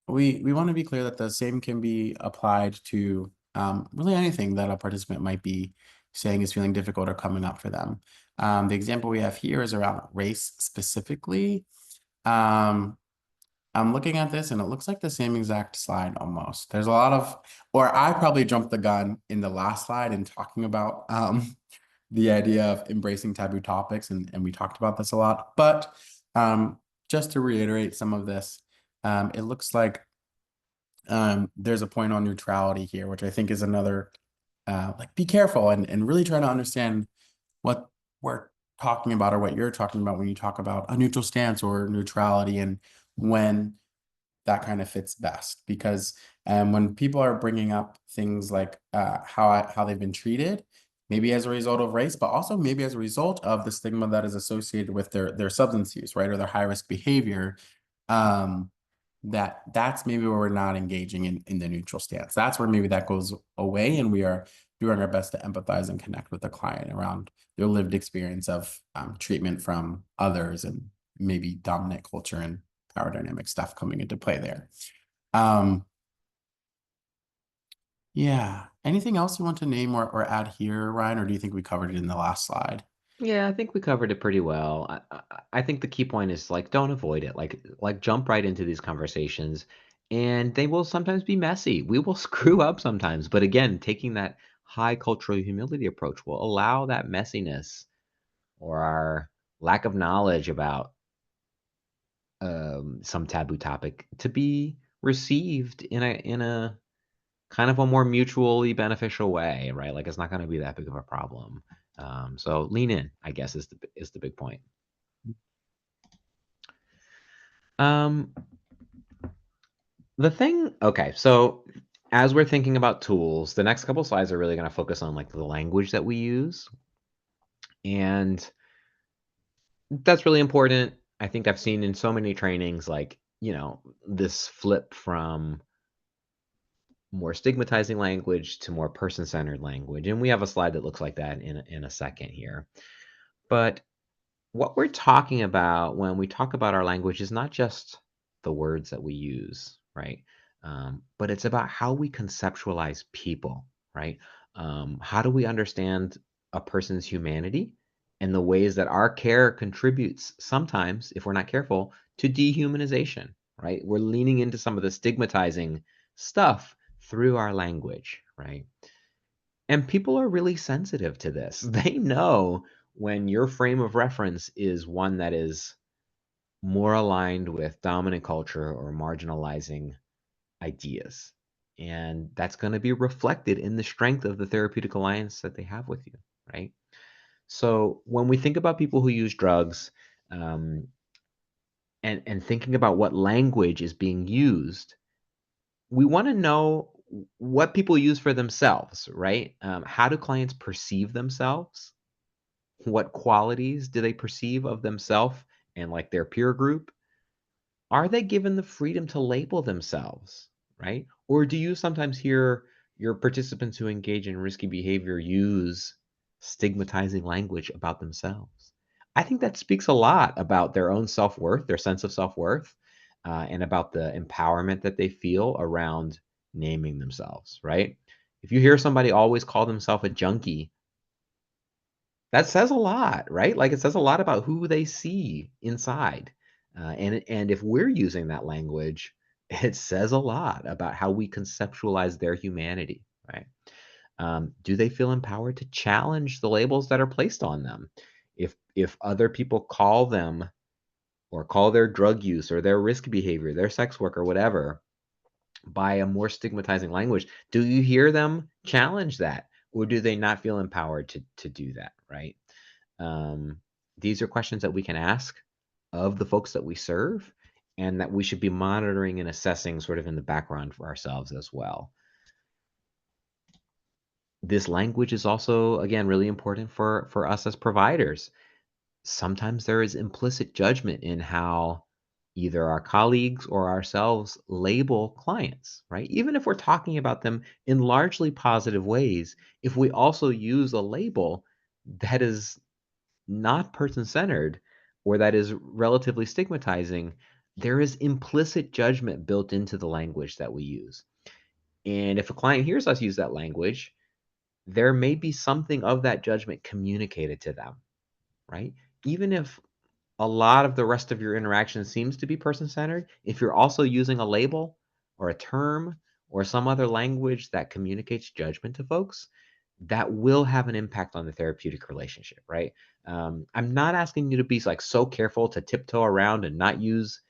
we want to be clear that the same can be applied to really anything that a participant might be saying is feeling difficult or coming up for them. The example we have here is around race specifically. I'm looking at this and it looks like the same exact slide almost. There's a lot of, or I probably jumped the gun in the last slide in talking about the idea of embracing taboo topics, and we talked about this a lot. But just to reiterate some of this, it looks like there's a point on neutrality here, which I think is another, like, be careful and really try to understand what we're talking about or what you're talking about when you talk about a neutral stance or neutrality, and when that kind of fits best. Because when people are bringing up things like how they've been treated, maybe as a result of race, but also maybe as a result of the stigma that is associated with their substance use, right, or their high risk behavior, um, that's maybe where we're not engaging in the neutral stance. That's where maybe that goes away, and we are doing our best to empathize and connect with the client around their lived experience of treatment from others, and maybe dominant culture and power dynamic stuff coming into play there. Yeah. Anything else you want to name or add here, Ryan, or do you think we covered it in the last slide? Yeah, I think we covered it pretty well. I think the key point is like don't avoid it. Like jump right into these conversations, and they will sometimes be messy. We will screw up sometimes, but again, taking that high cultural humility approach will allow that messiness or our lack of knowledge about some taboo topic to be received in a kind of a more mutually beneficial way, right? Like it's not going to be that big of a problem. So lean in, I guess, is the big point. Um, okay, so as we're thinking about tools, the next couple slides are really going to focus on like the language that we use, and that's really important. I think I've seen in so many trainings, like this flip from more stigmatizing language to more person-centered language, and we have a slide that looks like that in a second here. But what we're talking about when we talk about our language is not just the words that we use, right? But it's about how we conceptualize people, right? How do we understand a person's humanity and the ways that our care contributes sometimes, if we're not careful, to dehumanization, right? We're leaning into some of the stigmatizing stuff through our language, right? And people are really sensitive to this. They know when your frame of reference is one that is more aligned with dominant culture or marginalizing ideas. And that's going to be reflected in the strength of the therapeutic alliance that they have with you, right? So when we think about people who use drugs, um, and thinking about what language is being used, we want to know what people use for themselves, right? How do clients perceive themselves? What qualities do they perceive of themselves and like their peer group? Are they given the freedom to label themselves, right? Or do you sometimes hear your participants who engage in risky behavior use stigmatizing language about themselves. I think that speaks a lot about their own self-worth, their sense of self-worth, and about the empowerment that they feel around naming themselves, right? If you hear somebody always call themselves a junkie, that says a lot, right? Like it says a lot about who they see inside. And if we're using that language, it says a lot about how we conceptualize their humanity, right? Do they feel empowered to challenge the labels that are placed on them? If other people call them or call their drug use or their risk behavior, their sex work or whatever, by a more stigmatizing language, do you hear them challenge that? Or do they not feel empowered to do that, right? These are questions that we can ask of the folks that we serve and that we should be monitoring and assessing sort of in the background for ourselves as well. This language is also, again, really important for us as providers. Sometimes there is implicit judgment in how either our colleagues or ourselves label clients, right? Even if we're talking about them in largely positive ways, if we also use a label that is not person-centered or that is relatively stigmatizing, there is implicit judgment built into the language that we use. And if a client hears us use that language, there may be something of that judgment communicated to them, right? Even if a lot of the rest of your interaction seems to be person-centered, if you're also using a label or a term or some other language that communicates judgment to folks, that will have an impact on the therapeutic relationship, right? I'm not asking you to be like so careful to tiptoe around and not use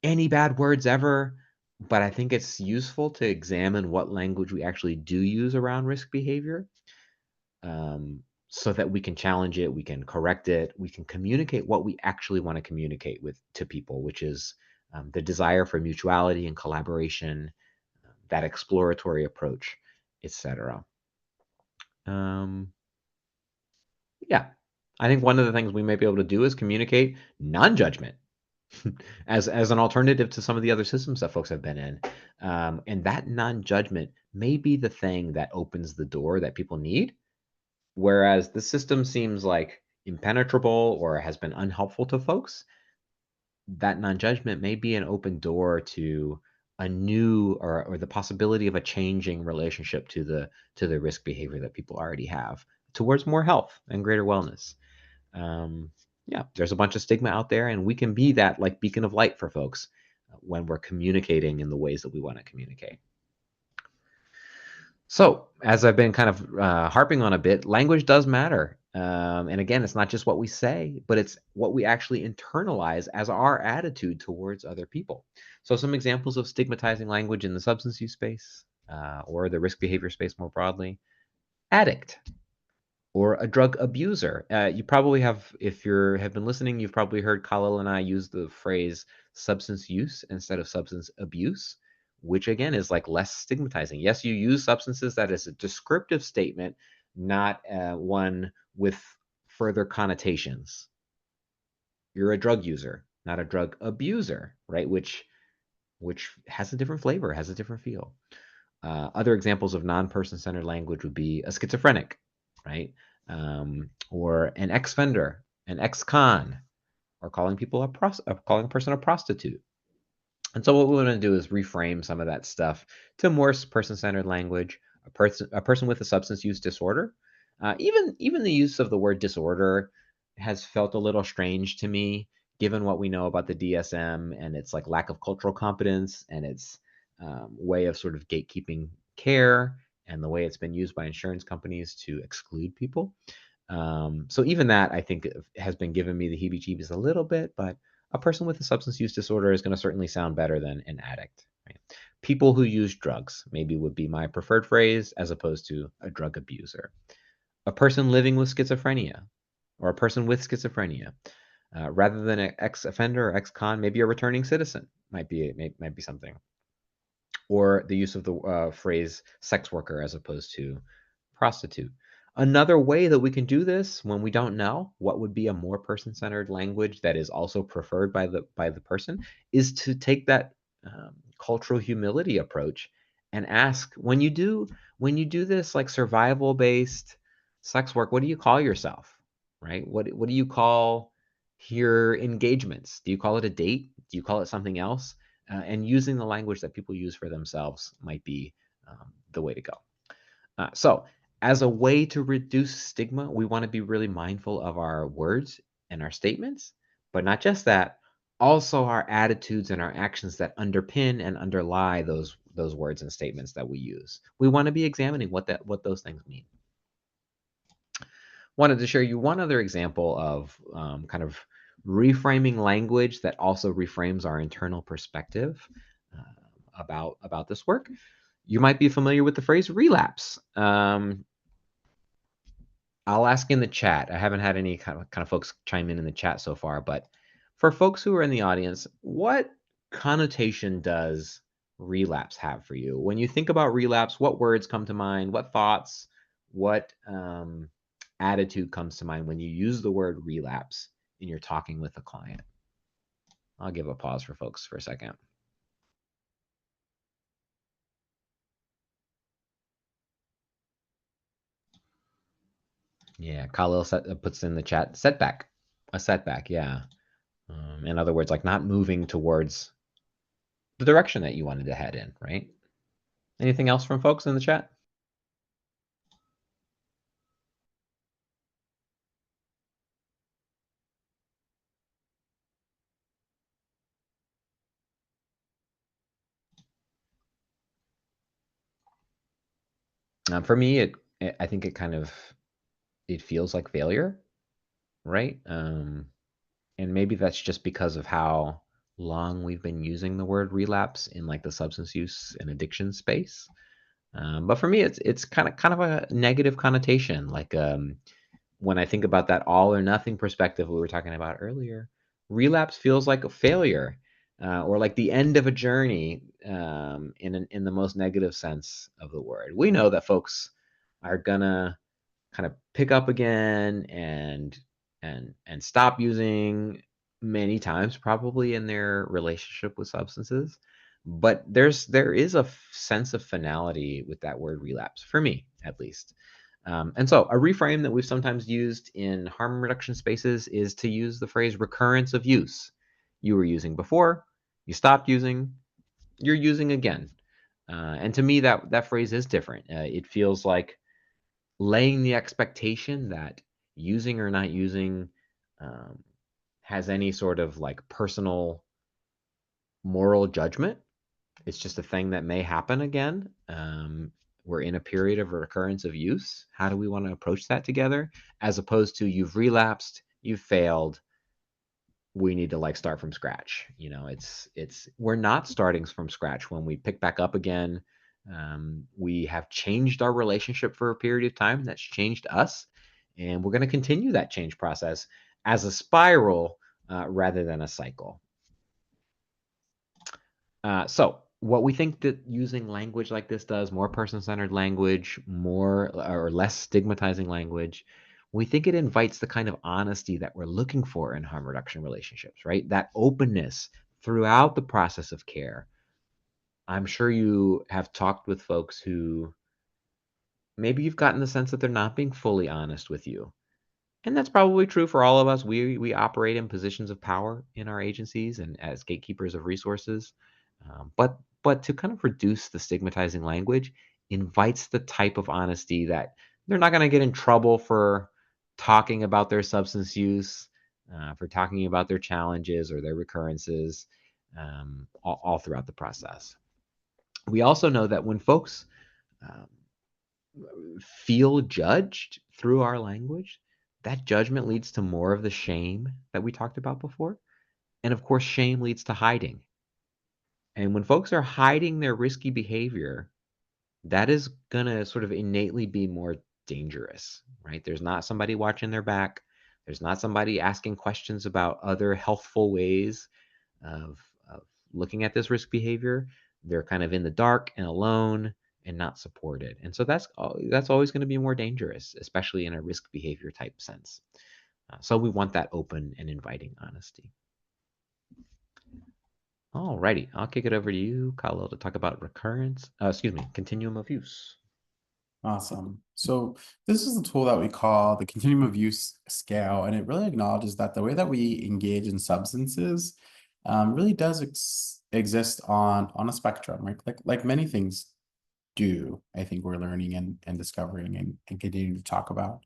any bad words ever, but I think it's useful to examine what language we actually do use around risk behavior, so that we can challenge it, we can correct it, we can communicate what we actually want to communicate with to people, which is the desire for mutuality and collaboration, that exploratory approach, etc. Yeah, I think one of the things we may be able to do is communicate non-judgment as an alternative to some of the other systems that folks have been in. And that non-judgment may be the thing that opens the door that people need, whereas the system seems like impenetrable or has been unhelpful to folks. That non-judgment may be an open door to a new or the possibility of a changing relationship to the risk behavior that people already have towards more health and greater wellness. Yeah, there's a bunch of stigma out there, and we can be that like beacon of light for folks when we're communicating in the ways that we want to communicate. So, as I've been kind of harping on a bit, language does matter. And again, it's not just what we say, but it's what we actually internalize as our attitude towards other people. So, some examples of stigmatizing language in the substance use space or the risk behavior space more broadly: addict or a drug abuser. You probably have, if you have been listening, you've probably heard Khalil and I use the phrase substance use instead of substance abuse, which again is like less stigmatizing. Yes, you use substances, that is a descriptive statement, not one with further connotations. You're a drug user, not a drug abuser, right? Which has a different flavor, has a different feel. Other examples of non-person centered language would be a schizophrenic, right? Or an ex-offender, an ex-con, or calling calling a person a prostitute. And so what we want to do is reframe some of that stuff to more person-centered language. A person with a substance use disorder. Even the use of the word disorder has felt a little strange to me, given what we know about the DSM and its like lack of cultural competence and its way of sort of gatekeeping care and the way it's been used by insurance companies to exclude people. So even that, I think, has been giving me the heebie-jeebies a little bit, but a person with a substance use disorder is going to certainly sound better than an addict. Right? People who use drugs maybe would be my preferred phrase as opposed to a drug abuser. A person living with schizophrenia or a person with schizophrenia. Rather than an ex-offender or ex-con, maybe a returning citizen might be something. Or the use of the phrase sex worker as opposed to prostitute. Another way that we can do this when we don't know what would be a more person-centered language that is also preferred by the person is to take that cultural humility approach and ask, when you do this like survival based sex work, what do you call yourself, right? What do you call your engagements? Do you call it a date? Do you call it something else? And using the language that people use for themselves might be the way to go. So as a way to reduce stigma, we want to be really mindful of our words and our statements, but not just that, also our attitudes and our actions that underpin and underlie those words and statements that we use. We want to be examining what those things mean. Wanted to share you one other example of kind of reframing language that also reframes our internal perspective about this work. You might be familiar with the phrase relapse. I'll ask in the chat. I haven't had any kind of folks chime in the chat so far, but for folks who are in the audience, what connotation does relapse have for you? When you think about relapse, what words come to mind? What thoughts? What attitude comes to mind when you use the word relapse and you're talking with a client? I'll give a pause for folks for a second. Yeah, Khalil puts in the chat, setback. A setback, yeah. In other words, like not moving towards the direction that you wanted to head in, right? Anything else from folks in the chat? For me, I think it feels like failure, right? And maybe that's just because of how long we've been using the word relapse in like the substance use and addiction space. But for me, it's kind of a negative connotation. Like when I think about that all or nothing perspective we were talking about earlier, relapse feels like a failure or like the end of a journey in the most negative sense of the word. We know that folks are gonna kind of pick up again and stop using many times probably in their relationship with substances, but there is a sense of finality with that word relapse for me at least. And so a reframe that we've sometimes used in harm reduction spaces is to use the phrase recurrence of use. You were using before, you stopped using, you're using again. And to me, that phrase is different. It feels like laying the expectation that using or not using um, has any sort of like personal moral judgment. It's just a thing that may happen again. We're in a period of recurrence of use. How do we want to approach that together? As opposed to you've relapsed, you've failed, we need to like start from scratch. You know, it's we're not starting from scratch when we pick back up again. We have changed our relationship for a period of time. That's changed us, and we're going to continue that change process as a spiral rather than a cycle. So what we think that using language like this does, more person-centered language, more or less stigmatizing language, we think it invites the kind of honesty that we're looking for in harm reduction relationships, right? That openness throughout the process of care. I'm sure you have talked with folks who maybe you've gotten the sense that they're not being fully honest with you. And that's probably true for all of us. We operate in positions of power in our agencies and as gatekeepers of resources. But to kind of reduce the stigmatizing language invites the type of honesty that they're not going to get in trouble for talking about their substance use, for talking about their challenges or their recurrences, all throughout the process. We also know that when folks um, feel judged through our language, that judgment leads to more of the shame that we talked about before. And of course, shame leads to hiding. And when folks are hiding their risky behavior, that is going to sort of innately be more dangerous, right? There's not somebody watching their back. There's not somebody asking questions about other healthful ways of looking at this risk behavior. They're kind of in the dark and alone and not supported. And so that's always going to be more dangerous, especially in a risk behavior type sense. So we want that open and inviting honesty. Alrighty, I'll kick it over to you, Khalil, to talk about continuum of use. Awesome. So this is the tool that we call the continuum of use scale, and it really acknowledges that the way that we engage in substances really does exist on a spectrum, right? Like many things do, I think we're learning and discovering and continuing to talk about.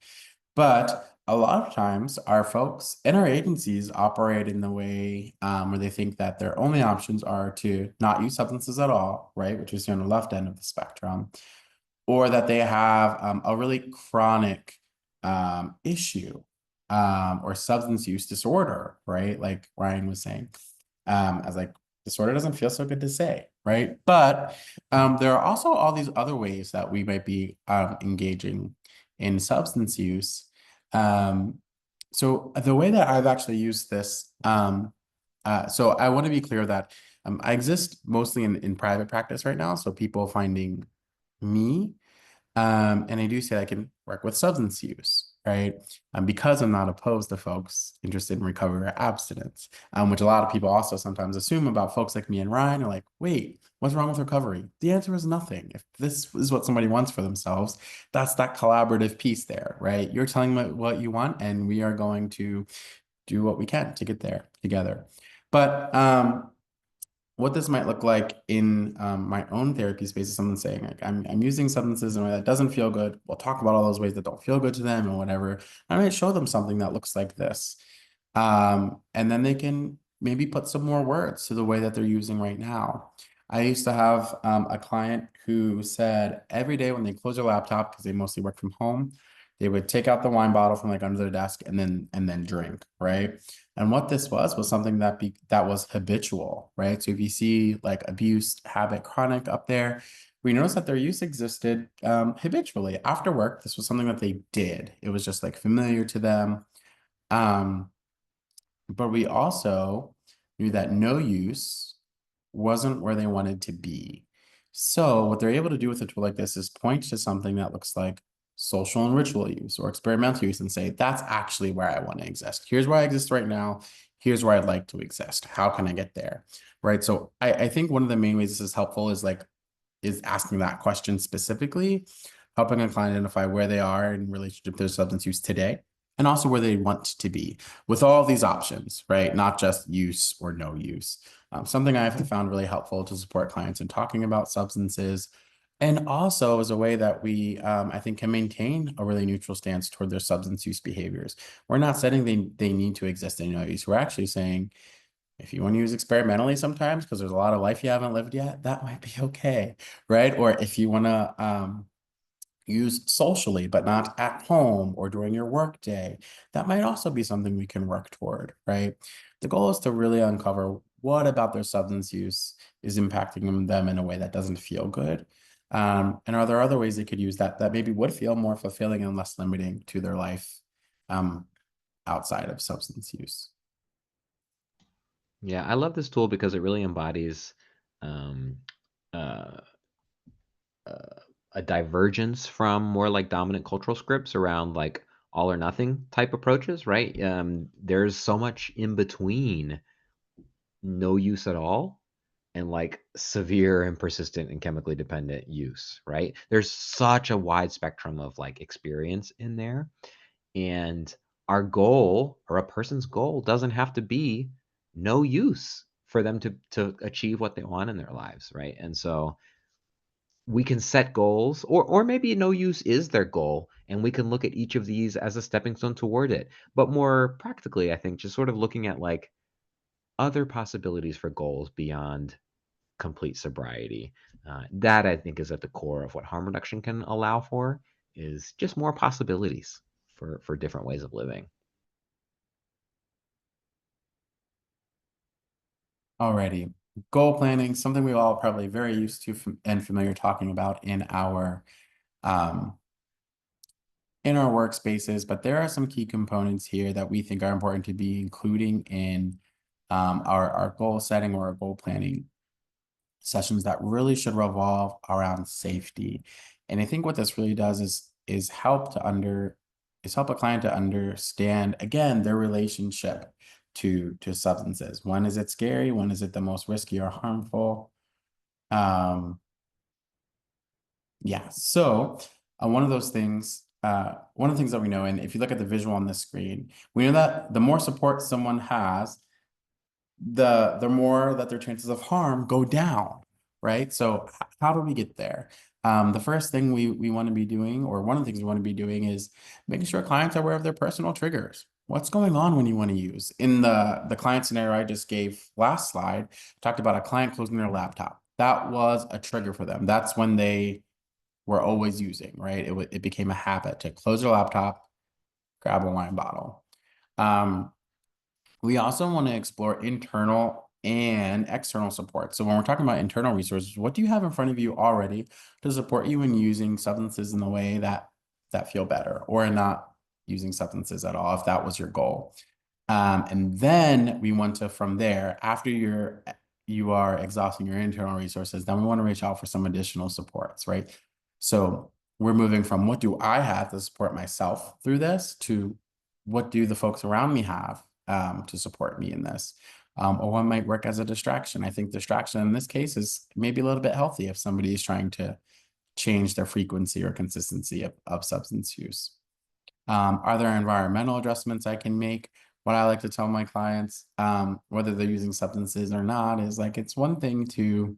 But a lot of times our folks and our agencies operate in the way where they think that their only options are to not use substances at all, right? Which is on the left end of the spectrum, or that they have a really chronic issue or substance use disorder, right? Like Ryan was saying. I was like, disorder doesn't feel so good to say, right? But there are also all these other ways that we might be engaging in substance use. So the way that I've actually used this, so I want to be clear that I exist mostly in private practice right now. So people finding me. And I do say I can work with substance use, right? Because I'm not opposed to folks interested in recovery or abstinence, which a lot of people also sometimes assume about folks like me and Ryan are like, wait, what's wrong with recovery? The answer is nothing. If this is what somebody wants for themselves, that's that collaborative piece there, right? You're telling me what you want, and we are going to do what we can to get there together. But what this might look like in my own therapy space is someone saying, like, I'm using substances in a way that doesn't feel good. We'll talk about all those ways that don't feel good to them and whatever. I might show them something that looks like this. And then they can maybe put some more words to the way that they're using right now. I used to have a client who said every day when they close their laptop, because they mostly work from home, they would take out the wine bottle from like under their desk and then drink, right? And what this was something that was habitual, right? So if you see like abuse, habit, chronic up there, we noticed that their use existed habitually. After work, this was something that they did. It was just like familiar to them. Um, but we also knew that no use wasn't where they wanted to be. So what they're able to do with a tool like this is point to something that looks like social and ritual use or experimental use and say, that's actually where I want to exist. Here's where I exist right now. Here's where I'd like to exist. How can I get there? Right. So I think one of the main ways this is helpful is asking that question specifically, helping a client identify where they are in relationship to their substance use today, and also where they want to be with all these options, right? Not just use or no use. Something I've found really helpful to support clients in talking about substances, and also as a way that we, I think, can maintain a really neutral stance toward their substance use behaviors. We're not saying they need to exist in no use. We're actually saying, if you want to use experimentally sometimes, because there's a lot of life you haven't lived yet, that might be okay, right? Or if you want to use socially, but not at home or during your work day, that might also be something we can work toward, right? The goal is to really uncover what about their substance use is impacting them in a way that doesn't feel good. And are there other ways they could use that maybe would feel more fulfilling and less limiting to their life outside of substance use? Yeah, I love this tool because it really embodies um, uh, uh, a divergence from more like dominant cultural scripts around like all or nothing type approaches, right? There's so much in between no use at all and like severe and persistent and chemically dependent use, right? There's such a wide spectrum of like experience in there. And our goal or a person's goal doesn't have to be no use for them to achieve what they want in their lives, right? And so we can set goals or maybe no use is their goal and we can look at each of these as a stepping stone toward it. But more practically, I think just sort of looking at like other possibilities for goals beyond complete sobriety. That I think is at the core of what harm reduction can allow for is just more possibilities for different ways of living. Alrighty. Goal planning, something we all probably very used to and familiar talking about um, in our workspaces, but there are some key components here that we think are important to be including in our goal setting or our goal planning sessions that really should revolve around safety. And I think what this really does is help a client to understand again their relationship to substances. When is it scary? When is it the most risky or harmful? Yeah, so one of those things, one of the things that we know, and if you look at the visual on the screen, we know that the more support someone has, the more that their chances of harm go down, right? So how do we get there? The first thing we want to be doing, or one of the things we want to be doing, is making sure clients are aware of their personal triggers. What's going on when you want to use? In the client scenario I just gave last slide, talked about a client closing their laptop. That was a trigger for them. That's when they were always using, right? It became a habit to close your laptop, grab a wine bottle. We also want to explore internal and external support. So when we're talking about internal resources, what do you have in front of you already to support you in using substances in the way that feel better, or in not using substances at all, if that was your goal? And then we want to, from there, after you are exhausting your internal resources, then we want to reach out for some additional supports, right? So we're moving from what do I have to support myself through this, to what do the folks around me have to support me in this, or what might work as a distraction. I think distraction in this case is maybe a little bit healthy if somebody is trying to change their frequency or consistency of substance use. Are there environmental adjustments I can make? What I like to tell my clients, whether they're using substances or not, is like, it's one thing to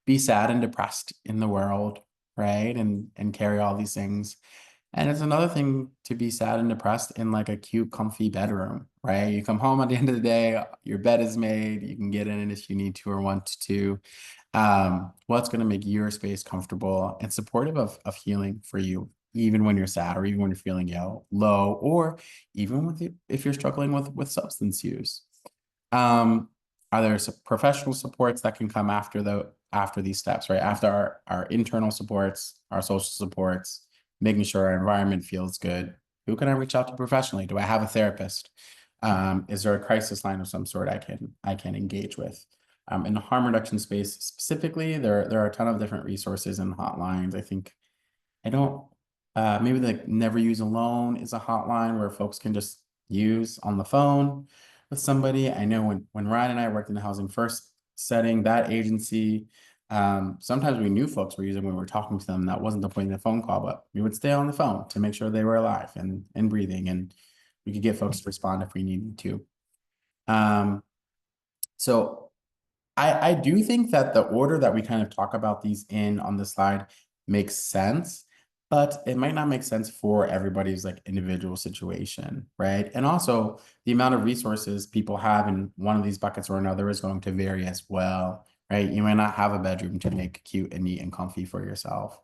be sad and depressed in the world, right? And carry all these things. And it's another thing to be sad and depressed in like a cute, comfy bedroom, right? You come home at the end of the day, your bed is made, you can get in it if you need to or want to. What's going to make your space comfortable and supportive of healing for you, even when you're sad, or even when you're feeling low, or even if you're struggling with substance use. Are there some professional supports that can come after these steps, right? After our internal supports, our social supports, making sure our environment feels good. Who can I reach out to professionally? Do I have a therapist? Is there a crisis line of some sort I can engage with? In the harm reduction space specifically, there are a ton of different resources and hotlines. I think maybe like Never Use Alone is a hotline where folks can just use on the phone with somebody. I know when Ryan and I worked in the Housing First setting, that agency, sometimes we knew folks were using when we were talking to them. That wasn't the point of the phone call, but we would stay on the phone to make sure they were alive and breathing, and we could get folks to respond if we needed to. So I do think that the order that we kind of talk about these in on the slide makes sense, but it might not make sense for everybody's like individual situation, right? And also the amount of resources people have in one of these buckets or another is going to vary as well, right? You might not have a bedroom to make cute and neat and comfy for yourself.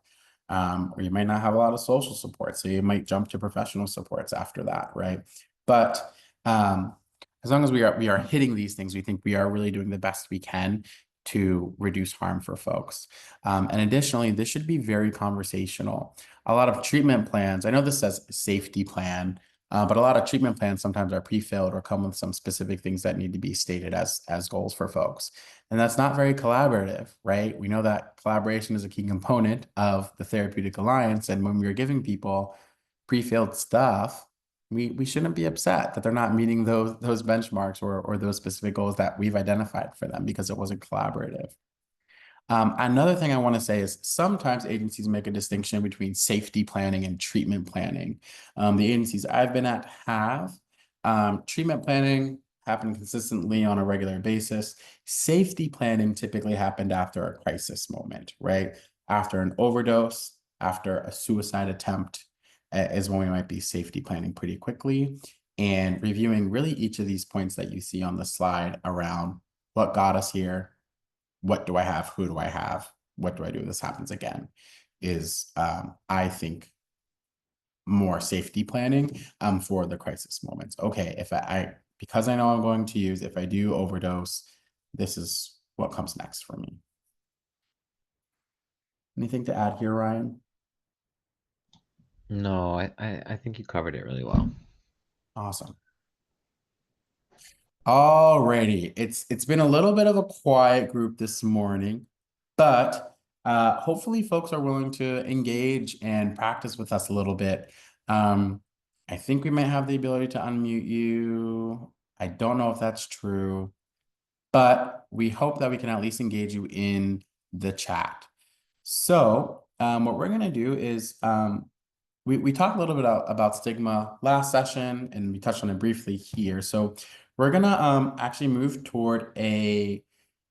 Or you might not have a lot of social support, so you might jump to professional supports after that, right? But as long as we are hitting these things, we think we are really doing the best we can to reduce harm for folks. And additionally, this should be very conversational. A lot of treatment plans, I know this says safety plan, but a lot of treatment plans sometimes are pre-filled or come with some specific things that need to be stated as goals for folks. And that's not very collaborative, right? We know that collaboration is a key component of the Therapeutic Alliance. And when we are giving people pre-filled stuff, we shouldn't be upset that they're not meeting those benchmarks or those specific goals that we've identified for them because it wasn't collaborative. Another thing I want to say is sometimes agencies make a distinction between safety planning and treatment planning. The agencies I've been at have treatment planning happen consistently on a regular basis. Safety planning typically happened after a crisis moment, right? After an overdose, after a suicide attempt, is when we might be safety planning pretty quickly and reviewing really each of these points that you see on the slide around what got us here, what do I have, who do I have, what do I do if this happens again, is I think more safety planning for the crisis moments. Okay, if because I know I'm going to use, if I do overdose, this is what comes next for me. Anything to add here, Ryan? No, I think you covered it really well. Awesome. Alrighty, it's been a little bit of a quiet group this morning, but hopefully folks are willing to engage and practice with us a little bit. I think we might have the ability to unmute you. I don't know if that's true, but we hope that we can at least engage you in the chat. So what we're gonna do is we talked a little bit about stigma last session, and we touched on it briefly here. So we're gonna actually move toward a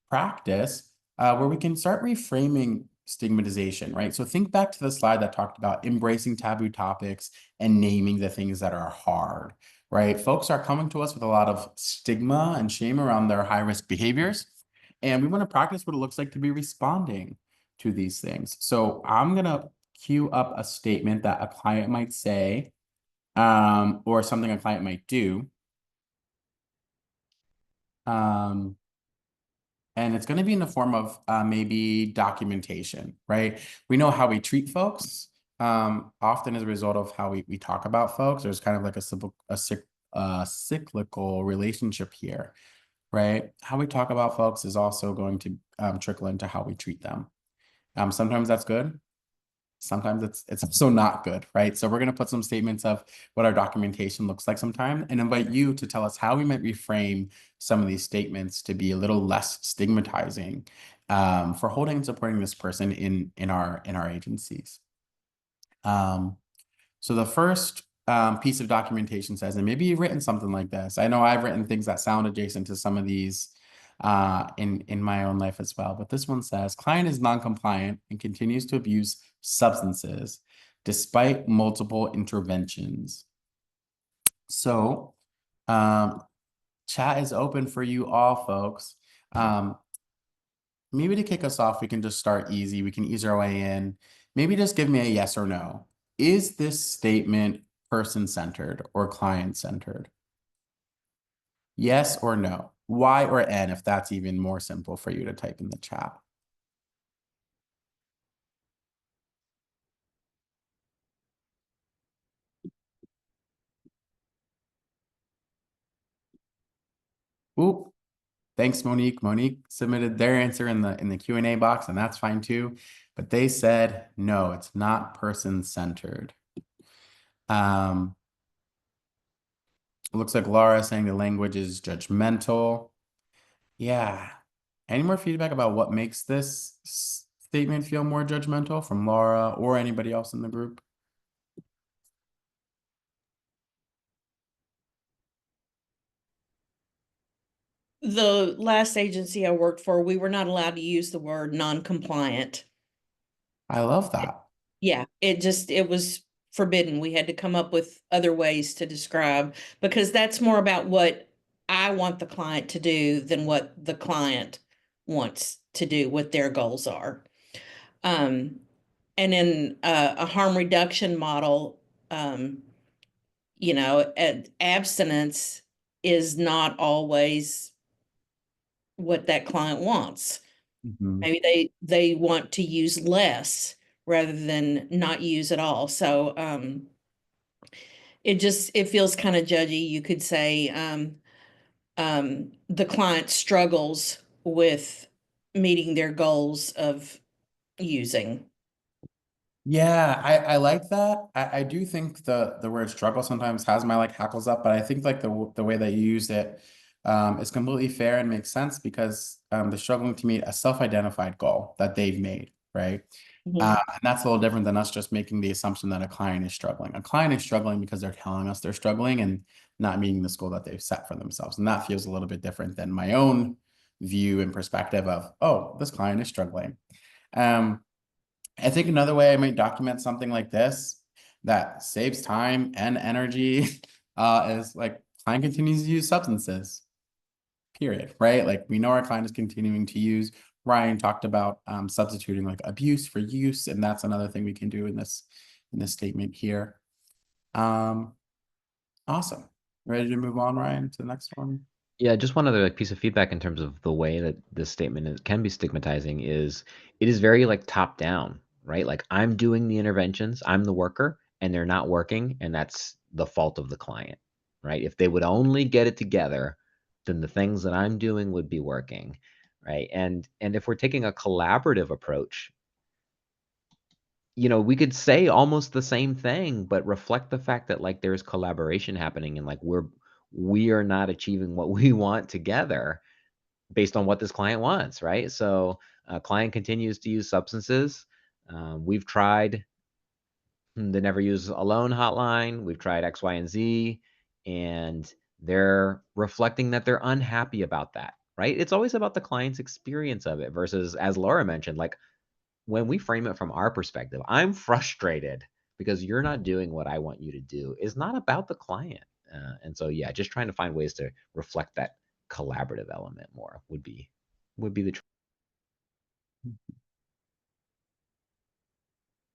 practice where we can start reframing stigmatization, right? So think back to the slide that talked about embracing taboo topics and naming the things that are hard, right? Folks are coming to us with a lot of stigma and shame around their high-risk behaviors, and we want to practice what it looks like to be responding to these things. So I'm gonna queue up a statement that a client might say, or something a client might do. And it's going to be in the form of maybe documentation, right? We know how we treat folks, often as a result of how we talk about folks. There's kind of like a cyclical relationship here, right? How we talk about folks is also going to trickle into how we treat them. Sometimes that's good. Sometimes it's also not good, right? So we're going to put some statements of what our documentation looks like sometime and invite you to tell us how we might reframe some of these statements to be a little less stigmatizing for holding and supporting this person in our agencies. So the first piece of documentation says, and maybe you've written something like this. I know I've written things that sound adjacent to some of these in my own life as well. But this one says, client is non-compliant and continues to abuse substances despite multiple interventions. So chat is open for you all, folks. Maybe to kick us off, we can just start easy. We can ease our way in. Maybe just give me a yes or no. Is this statement person-centered or client-centered? Yes or no? Y or N, if that's even more simple for you to type in the chat. Oop. Thanks, Monique. Monique submitted their answer in the Q&A box, and that's fine too. But they said, no, it's not person-centered. It looks like Laura saying the language is judgmental. Yeah. Any more feedback about what makes this statement feel more judgmental from Laura or anybody else in the group? The last agency I worked for, we were not allowed to use the word non-compliant. I love that. Yeah, it was forbidden. We had to come up with other ways to describe, because that's more about what I want the client to do than what the client wants to do, what their goals are. And in a harm reduction model, abstinence is not always what that client wants. Mhm. Maybe they want to use less rather than not use at all. So it feels kind of judgy. You could say the client struggles with meeting their goals of using. Yeah, I like that. I do think the word struggle sometimes has my like hackles up, but I think like the way that you used it is completely fair and makes sense because they're struggling to meet a self-identified goal that they've made, right? Mhm. And that's a little different than us just making the assumption that a client is struggling. A client is struggling because they're telling us they're struggling and not meeting the goal that they've set for themselves. And that feels a little bit different than my own view and perspective of, oh, this client is struggling. I think another way I might document something like this that saves time and energy is like client continues to use substances, period, right? Like we know our client is continuing to use. Ryan talked about substituting like abuse for use, and that's another thing we can do in this statement here. Awesome. Ready to move on, Ryan, to the next one? Yeah, just one other like piece of feedback in terms of the way that this statement can be stigmatizing is it is very like top down, right? Like I'm doing the interventions, I'm the worker, and they're not working, and that's the fault of the client, right? If they would only get it together, then the things that I'm doing would be working, right? And if we're taking a collaborative approach, we could say almost the same thing, but reflect the fact that like there's collaboration happening and like we are not achieving what we want together based on what this client wants, right? So a client continues to use substances. We've tried the Never Use Alone hotline. We've tried X, Y, and Z, and they're reflecting that they're unhappy about that, right? It's always about the client's experience of it versus, as Laura mentioned, like when we frame it from our perspective, I'm frustrated because you're not doing what I want you to do. It's not about the client. And so, yeah, just trying to find ways to reflect that collaborative element more would be the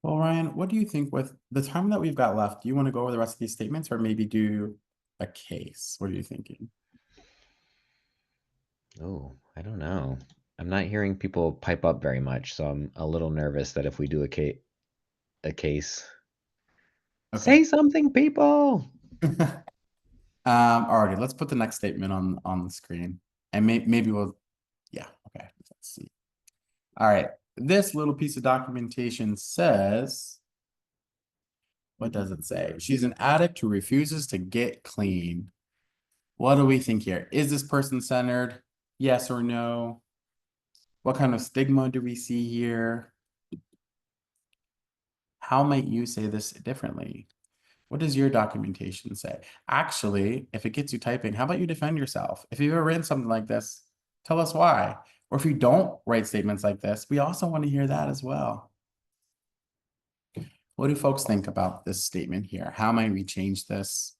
Well, Ryan, what do you think with the time that we've got left? Do you want to go over the rest of these statements or maybe do a case? What are you thinking? Oh, I don't know. I'm not hearing people pipe up very much, so I'm a little nervous that if we do a case, Okay. say something, people. Alrighty, let's put the next statement on the screen. And maybe we'll, yeah, okay, let's see. All right, this little piece of documentation says, what does it say? She's an addict who refuses to get clean. What do we think here? Is this person-centered? Yes or no? What kind of stigma do we see here? How might you say this differently? What does your documentation say? Actually, if it gets you typing, how about you defend yourself? If you've ever written something like this, tell us why. Or if you don't write statements like this, we also want to hear that as well. What do folks think about this statement here? How might we change this?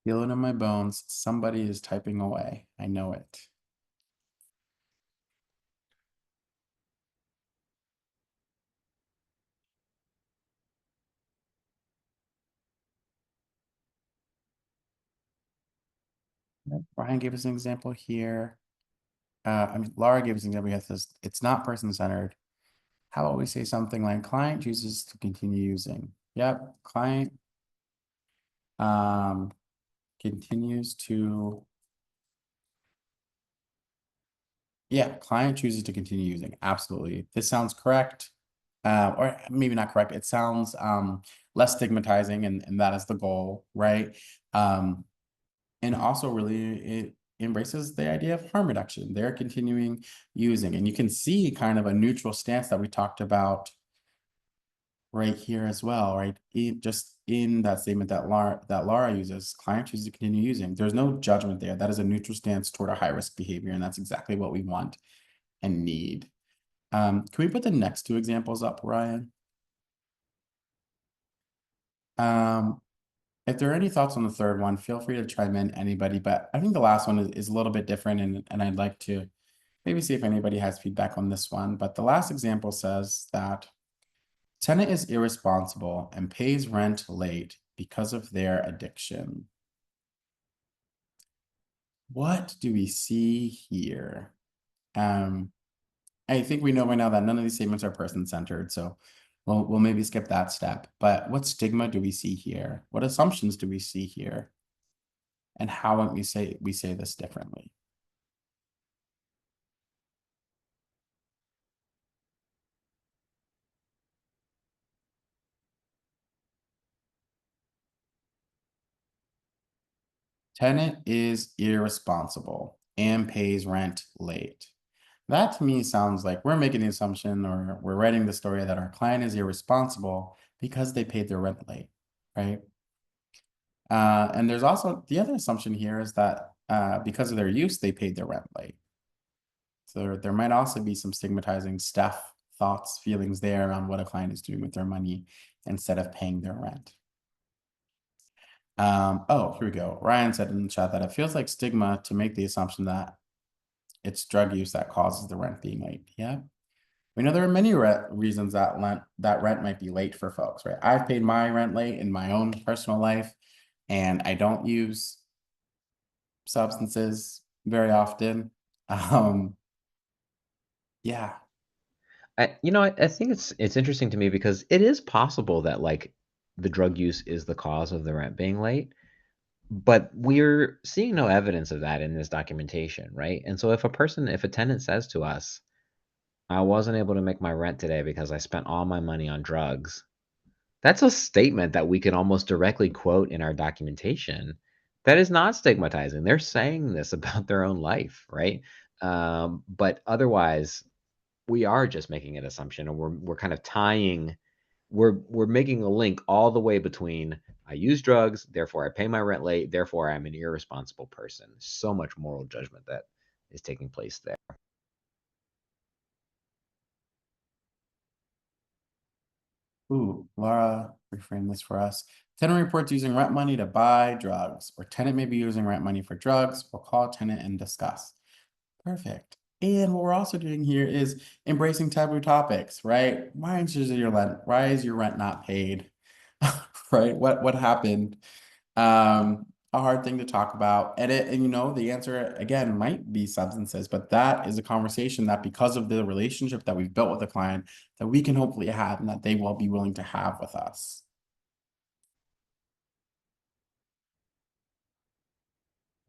Feel it in my bones. Somebody is typing away. I know it. Brian gave us an example here. I mean, Laura gave us an example. This, it's not person-centered. How about we say something like client chooses to continue using? Yep, client continues to, yeah, client chooses to continue using. Absolutely. This sounds correct. Or maybe not correct. It sounds less stigmatizing, and that is the goal, right? And also really it embraces the idea of harm reduction. They're continuing using, and you can see kind of a neutral stance that we talked about right here as well, right? Just in that statement that Laura uses, client chooses to continue using. There's no judgment there. That is a neutral stance toward a high risk behavior, and that's exactly what we want and need. Can we put the next two examples up, Ryan? If there are any thoughts on the third one, feel free to chime in, anybody, but I think the last one is a little bit different, and I'd like to maybe see if anybody has feedback on this one. But the last example says that tenant is irresponsible and pays rent late because of their addiction. What do we see here? I think we know by now that none of these statements are person-centered, so we'll maybe skip that step. But what stigma do we see here? What assumptions do we see here? And how might we say this differently? Tenant is irresponsible and pays rent late. That to me sounds like we're making the assumption, or we're writing the story that our client is irresponsible because they paid their rent late, right? And there's also the other assumption here is that because of their use, they paid their rent late. So there might also be some stigmatizing stuff, thoughts, feelings there on what a client is doing with their money instead of paying their rent. Oh, here we go. Ryan said in the chat that it feels like stigma to make the assumption that it's drug use that causes the rent being late. Yeah. We know there are many reasons that rent might be late for folks, right? I've paid my rent late in my own personal life, and I don't use substances very often. Yeah. I think it's interesting to me because it is possible that like the drug use is the cause of the rent being late, but we're seeing no evidence of that in this documentation, right? And so if a tenant says to us, I wasn't able to make my rent today because I spent all my money on drugs, that's a statement that we can almost directly quote in our documentation that is not stigmatizing. They're saying this about their own life, right? But otherwise, we are just making an assumption, and we're kind of tying, we're making a link all the way between I use drugs, therefore I pay my rent late, therefore I'm an irresponsible person. So much moral judgment that is taking place there. Ooh, Laura, reframe this for us. Tenant reports using rent money to buy drugs, or tenant may be using rent money for drugs. We'll call tenant and discuss. Perfect. And what we're also doing here is embracing taboo topics, right? Why is your rent not paid? Right? What happened? A hard thing to talk about. And the answer again might be substances, but that is a conversation that because of the relationship that we've built with the client, that we can hopefully have and that they will be willing to have with us.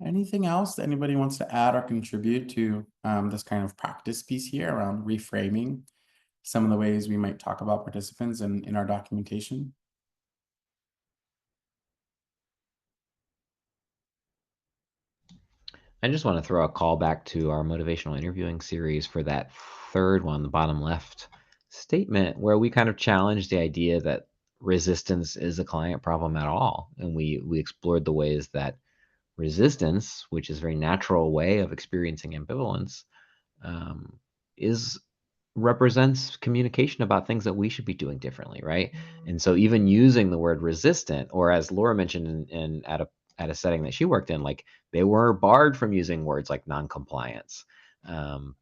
Anything else that anybody wants to add or contribute to this kind of practice piece here around reframing some of the ways we might talk about participants in our documentation? I just want to throw a call back to our motivational interviewing series for that third one, the bottom left statement, where we kind of challenged the idea that resistance is a client problem at all. And we explored the ways that resistance, which is a very natural way of experiencing ambivalence, um, is represents communication about things that we should be doing differently, right? And so even using the word resistant, or as Laura mentioned at a setting that she worked in, like they were barred from using words like non-compliance,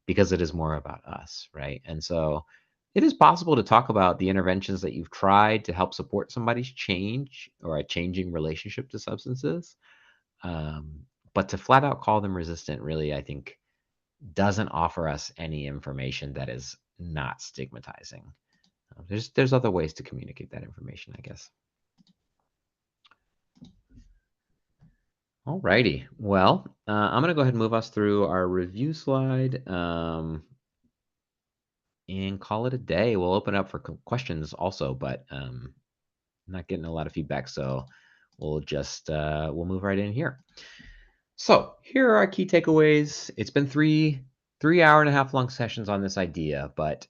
because it is more about us, right? And so it is possible to talk about the interventions that you've tried to help support somebody's change or a changing relationship to substances, um, but to flat out call them resistant, really, I think doesn't offer us any information that is not stigmatizing. There's other ways to communicate that information, I guess. Alrighty. Well, I'm gonna go ahead and move us through our review slide, and call it a day. We'll open up for questions also, but not getting a lot of feedback, so we'll move right in here. So here are our key takeaways. It's been three hour and a half long sessions on this idea, but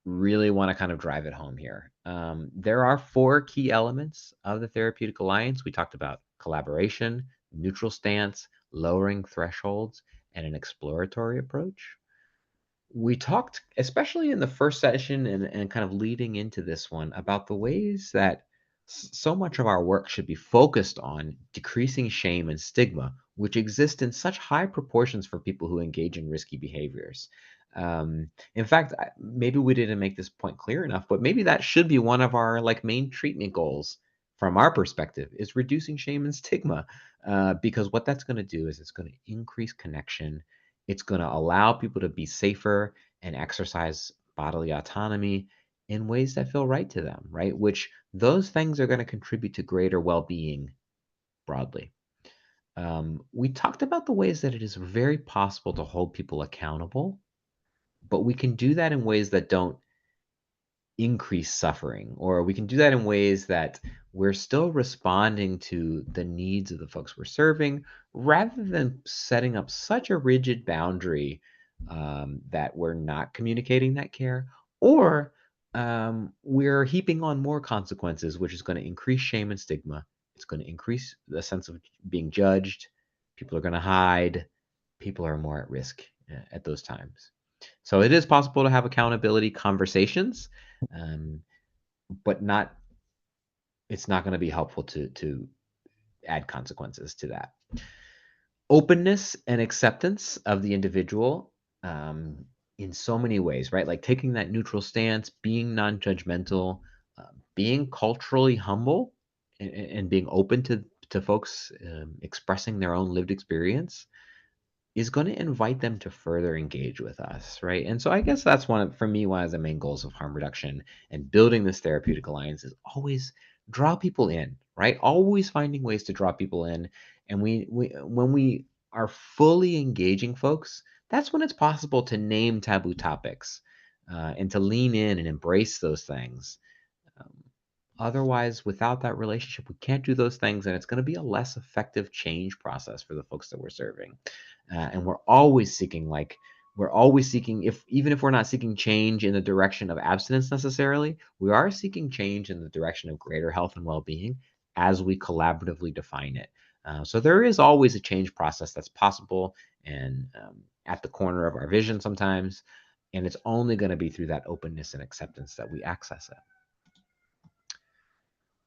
really want to kind of drive it home here. There are four key elements of the therapeutic alliance. We talked about collaboration, neutral stance, lowering thresholds, and an exploratory approach. We talked, especially in the first session and kind of leading into this one, about the ways that so much of our work should be focused on decreasing shame and stigma, which exist in such high proportions for people who engage in risky behaviors. In fact, maybe we didn't make this point clear enough, but maybe that should be one of our like main treatment goals from our perspective is reducing shame and stigma, because what that's going to do is it's going to increase connection, it's going to allow people to be safer and exercise bodily autonomy in ways that feel right to them, right? Which those things are going to contribute to greater well being broadly. We talked about the ways that it is very possible to hold people accountable, but we can do that in ways that don't increase suffering, or we can do that in ways that we're still responding to the needs of the folks we're serving rather than setting up such a rigid boundary, that we're not communicating that care, or we're heaping on more consequences, which is going to increase shame and stigma. It's going to increase the sense of being judged. People are going to hide. People are more at risk at those times. So it is possible to have accountability conversations, um, but not. It's not going to be helpful to add consequences to that. Openness and acceptance of the individual, um, in so many ways, right? Like taking that neutral stance, being non-judgmental, being culturally humble, and being open to folks expressing their own lived experience. is going to invite them to further engage with us, right? And so I guess that's for me, one of the main goals of harm reduction and building this therapeutic alliance is always draw people in, right? Always finding ways to draw people in. And when we are fully engaging folks, that's when it's possible to name taboo topics and to lean in and embrace those things. Otherwise, without that relationship, we can't do those things, and it's going to be a less effective change process for the folks that we're serving. And we're always seeking, even if we're not seeking change in the direction of abstinence necessarily, we are seeking change in the direction of greater health and well-being as we collaboratively define it. So there is always a change process that's possible and at the corner of our vision sometimes, and it's only going to be through that openness and acceptance that we access it.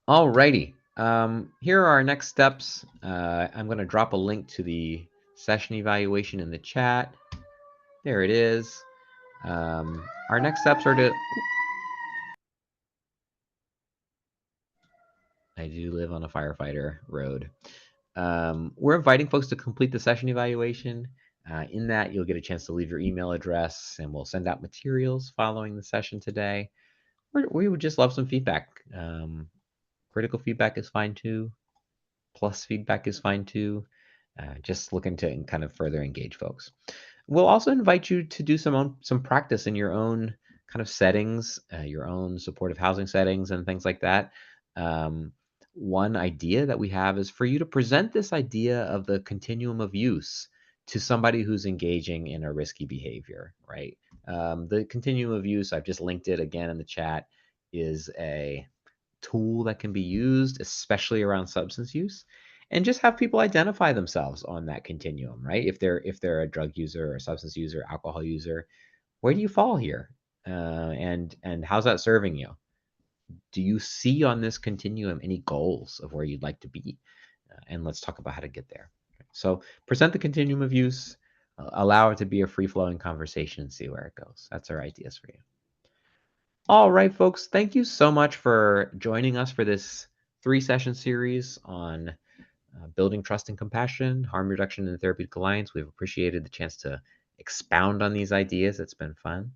Alrighty, here are our next steps. I'm going to drop a link to the session evaluation in the chat. There it is. Our next steps are to... I do live on a firefighter road. We're inviting folks to complete the session evaluation. In that, you'll get a chance to leave your email address, and we'll send out materials following the session today. We would just love some feedback. Critical feedback is fine too. Plus feedback is fine too. Just looking to kind of further engage folks. We'll also invite you to do some practice in your own kind of settings, your own supportive housing settings and things like that. One idea that we have is for you to present this idea of the continuum of use to somebody who's engaging in a risky behavior, right? The continuum of use, I've just linked it again in the chat, is a tool that can be used, especially around substance use, and just have people identify themselves on that continuum, right? If they're a drug user or a substance user, alcohol user, where do you fall here? And how's that serving you? Do you see on this continuum any goals of where you'd like to be? And let's talk about how to get there. So present the continuum of use, allow it to be a free-flowing conversation and see where it goes. That's our ideas for you. All right, folks, thank you so much for joining us for this 3-session series on building trust and compassion, harm reduction in the therapeutic alliance. We've appreciated the chance to expound on these ideas. It's been fun.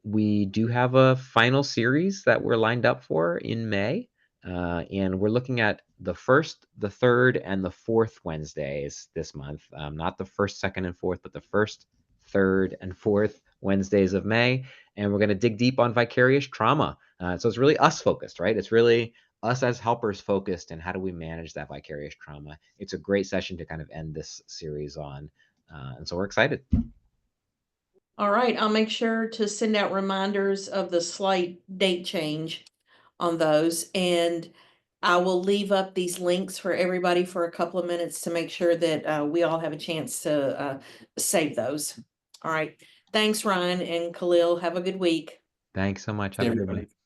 We do have a final series that we're lined up for in May, and we're looking at the 1st, the 3rd, and the 4th Wednesdays this month. Not the 1st, 2nd, and 4th, but the 1st, 3rd, and 4th Wednesdays of May. And we're going to dig deep on vicarious trauma. So it's really us focused, right? It's really us as helpers focused, and how do we manage that vicarious trauma? It's a great session to kind of end this series on. And so we're excited. All right, I'll make sure to send out reminders of the slight date change on those, and I will leave up these links for everybody for a couple of minutes to make sure that we all have a chance to save those. All right, thanks, Ryan and Khalil. Have a good week. Thanks so much. See Have a good everybody. one.